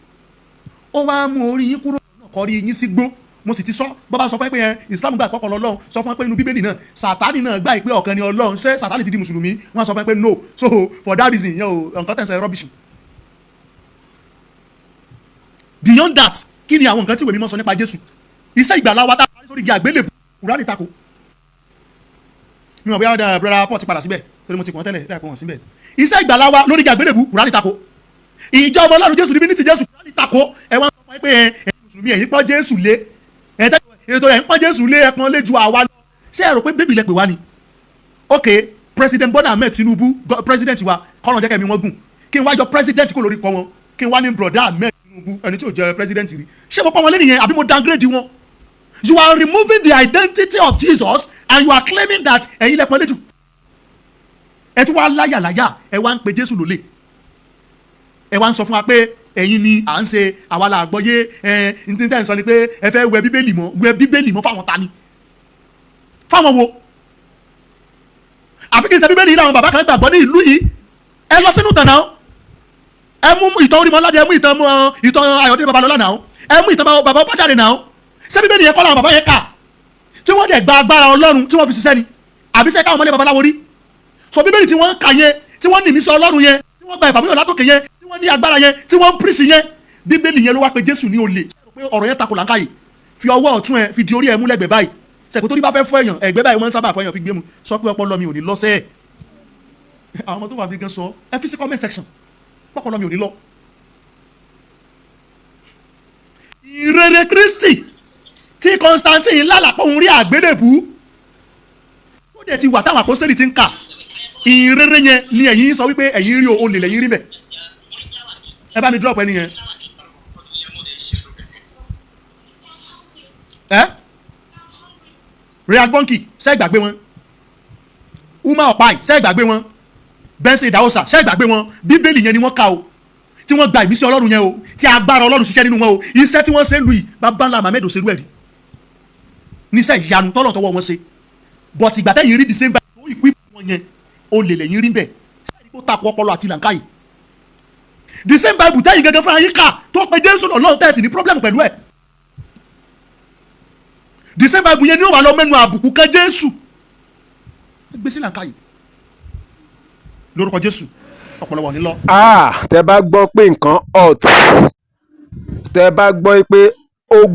ó wá mú orí yín kúrò náà kọrí yín sí gbó mo sì ti sọ bàbá sọ fún ẹ pé Islam gbà ìpọ́kọ̀ lọ́lọ́run sọ fún ẹ pé inú Bíbélì náà Sátánì náà gbà ìpé ọ̀kan ni Ọlọ́run ṣé Sátánì ti di mùsùlùmí wọ́n sọ fún ẹ pé no so for that reason yẹn o nǹkan tẹ̀sẹ̀ rubbish. Beyond that kí ni àwọn nǹkan tí ìwé mímọ́ sọ nípa Jésù iṣẹ́ ìgbàlá wa tá a parí sórí igi àgbélébùú Kùránì tako mi ò bí àwọn brother Paul ti padà síbẹ̀ torí mo ti kàn tẹ́lẹ̀ dáa kó hàn síbẹ̀ iṣẹ́ ìgbàlá wa lórí igi àgbélébùú Kùránì tako ìjọ ọmọ Ọlọ́run Jésù níbi ní ti Jésù Kùránì tako ẹ wá sọ fún ẹ pé ẹ̀yin mùsùlùmí ẹ̀yin pọ́ Jésù lé ètò ẹ̀ ń pọ́n Jésù lé ẹ̀pọ́n lé ju àwa lọ ṣé ẹ rò pé bébì lẹ pè wá ni ok president Bola Ahmed Tinubu president wa kọ́nà jẹ́ kẹ́mi wọ́n gùn kí n wá yọ president kó lórí kọ́ wọn kí n wá ní broda Ahmed Tinubu ẹni tí ò jẹ́ president rí ṣé mo pọ́n wọn lé nìyẹn àbí mo downgrade wọn. You are removing the identity of Jesus and you are claiming that ẹ̀yin lẹ pọ́n lé jù ẹ tún wá láyàláyà ẹ wá ń pe Jésù lólè ẹ wá ń sọ fún wa pé ẹ̀yin ni à ń ṣe àwa la àgbọ́yé ẹ ní tẹ́ ń sọ ni pé ẹ fẹ́ wẹ bíbélì mọ́ fáwọn tani fáwọn wo àbí kí n ṣe bíbélì yìí làwọn bàbá kan gbàgbọ́ ní ìlú yìí ẹ lọ sínú ìtàn náà ẹ mú ìtàn Orímọládé ẹ mú ìtàn Ayọ̀délé Babalọ́lá náà ẹ mú ìtàn bàbá Bádàrè náà ṣé bíbélì yẹn kọ́ làwọn bàbá yẹn kà tí wọ́n dẹ̀ gba agbára Ọlọ́run tí wọ́n fi ṣiṣẹ́ ni àbí sẹ́ káwọn ọmọlé babaláwo rí so bíbélì tí wọ́n kà yẹn tí wọ́n ní ìmísí Ọlọ́run yẹn tí wọ́n gba ìfàmúlò látòkè yẹn tí wọ́n ní agbára yẹn tí wọ́n ń pírísì yẹn bíbélì yẹn ló wá pé Jésù ní olè pé ọ̀rọ̀ yẹn takò làǹkàyè fi ọwọ́ ọ̀tún ẹ fi di orí ẹ mú lẹ́gbẹ̀ẹ́ báyìí sẹ̀kú tó ní bá fẹ́ fọ́ èèyàn ẹ̀gbẹ́ báyìí wọ́n ń sábà fọ́ èèyàn fi gbé mu sọ pé ọpọlọ mi ò ní lọ sẹ́ẹ̀ àwọn ọmọ tó wà fi gan sọ ẹ fi sí comment section ọpọlọ mi ò ní lọ. ìrere Kristi tí Constantine lálàpọ̀ òun rí àgbélébù ó dẹ̀ ti wà táwọn apostoli ti ń kà ìrere yẹn ni ẹ̀yin sọ wípé ẹ̀yin rí olè lẹ́yìn rí bẹ̀ ẹ bá mi drop ẹni yẹn Real Bonki ṣe ìgbàgbé wọn Uma Ọ̀páì ṣe ìgbàgbé wọn Benson Idahosa ṣe ìgbàgbé wọn bíbélì yẹn ni wọ́n kà o tí wọ́n gba ìmísí Ọlọ́run yẹn o tí agbára Ọlọ́run ṣiṣẹ́ nínú wọn o iṣẹ́ tí wọ́n ṣe ń lu yìí bàbá ńlá Mohammed òṣèlú ẹ̀rí níṣẹ́ ìyanu tọ́lọ̀ tọwọ́ wọn ṣe but ìgbà tẹ́yìn rí the same bible tó ìpín wọn yẹn o lè lẹ́yìn rí bẹ́ẹ̀ sẹ́yìn kó takò ọpọlọ àti làǹkàyè the same bible tẹ́yìn gẹ́gẹ́ fúnra yín kà tó pe Jésù Ọlọ́run tẹ̀sí ní problem pẹ̀lú ẹ̀ the same bible yẹn ni ó wà lọ mẹ́nu àbùkù kan Jésù gbé sí làǹkàyè lórúkọ Jésù ọpọlọ wọn ní lọ. tẹ bá gbọ́ pé nǹkan hot tẹ bá gbọ́ pé ó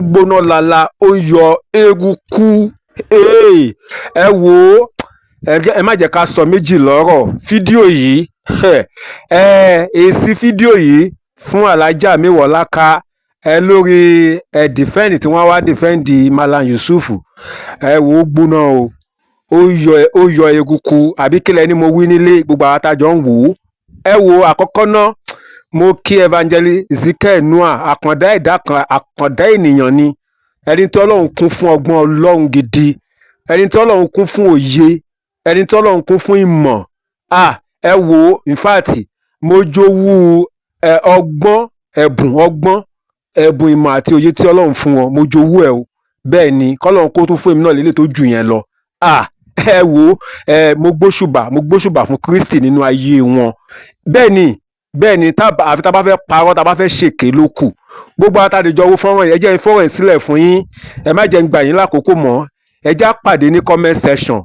gbóná lala ó yọ eruku ẹ wò ẹ má jẹ́ ká sọ méjì lọ́rọ̀ fídíò yìí èsì fídíò yìí fún Alhaja Mewolaka lórí defend tí wọ́n wá defend Mallam Yusuf ẹ wò ó gbóná o ó yọ eruku àbí kílẹ̀ ni mo wí nílé gbogbo àwọn àtàjọ ń wò ó ẹ wò àkọ́kọ́ náà mo kí evangelist Ezekiel Noah àkàndá ẹ̀dá kan àkàndá ènìyàn ni ẹni tí Ọlọ́run kún fún ọgbọ́n Ọlọ́run gidi ẹni tí Ọlọ́run kún fún òye ẹni tí Ọlọ́run kún fún ìmọ̀ ẹ wò in fact mo jowú ọgbọ́n ẹ̀bùn ìmọ̀ àti òye tí Ọlọ́run fún wọn mo jowú ẹ o bẹ́ẹ̀ ni kọ́lọ́run kó tún fún èmi náà lélẹ̀ tó jù yẹn lọ ẹ wò mo gbóṣùbà fún Kristi nínú ayé wọn bẹ́ẹ̀ ni àfi tá a bá fẹ́ parọ́ tá a bá fẹ́ ṣèké ló kù gbogbo àtàdéjọ owó fọ́nrán yẹn ẹ jẹ́ fọ́nrán yẹn sílẹ̀ fún yín ẹ má jẹ́ ń gbà yín lákòókò mọ́ ẹ já pàdé ní comment section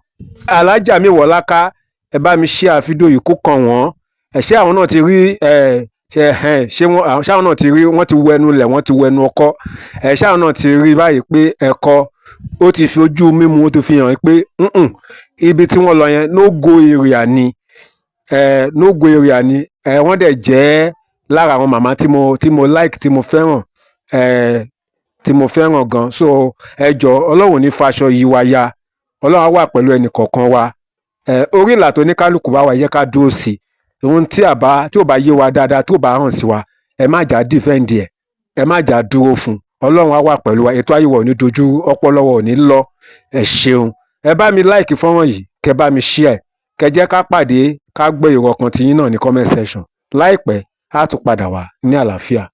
Alhaja Mewolaka ẹ bá mi share fídíò yìí kó kàn wọ́n ṣé àwọn náà ti rí ṣé àwọn náà ti rí wọ́n ti wẹnu lẹ̀ wọ́n ti wẹnu ọkọ́ ṣé àwọn náà ti rí báyìí pé ẹ̀kọ́ ó ti fi ojú mímu ó ti fi hàn pé ibi tí wọ́n lọ yẹn no go area ni wọ́n dẹ̀ jẹ́ lára àwọn màmá tí mo like tí mo fẹ́ràn gan so ẹ jọ̀ọ́ Ọlọ́run ní faṣọ yìí wa ya Ọlọ́run á wà pẹ̀lú ẹnì kọ̀ọ̀kan wa orí ìlà tó ní kálukú bá wà yẹ ká dúró sí ohun tí ò bá yé wa dáadáa tí ò bá hàn sí wa ẹ má jà defend ẹ má jà dúró fún Ọlọ́run á wà pẹ̀lú wa ètò ayé wa ò ní dojú ọpọlọ wa ò ní lọ ẹ ṣeun ẹ bá mi like fọ́nrán yìí kẹ bá mi share kẹ jẹ́ ká pàdé ká gbọ́ èrò ọkàn tiyín náà ní comment section láìpẹ́ á tún padà wá ní àlàáfíà.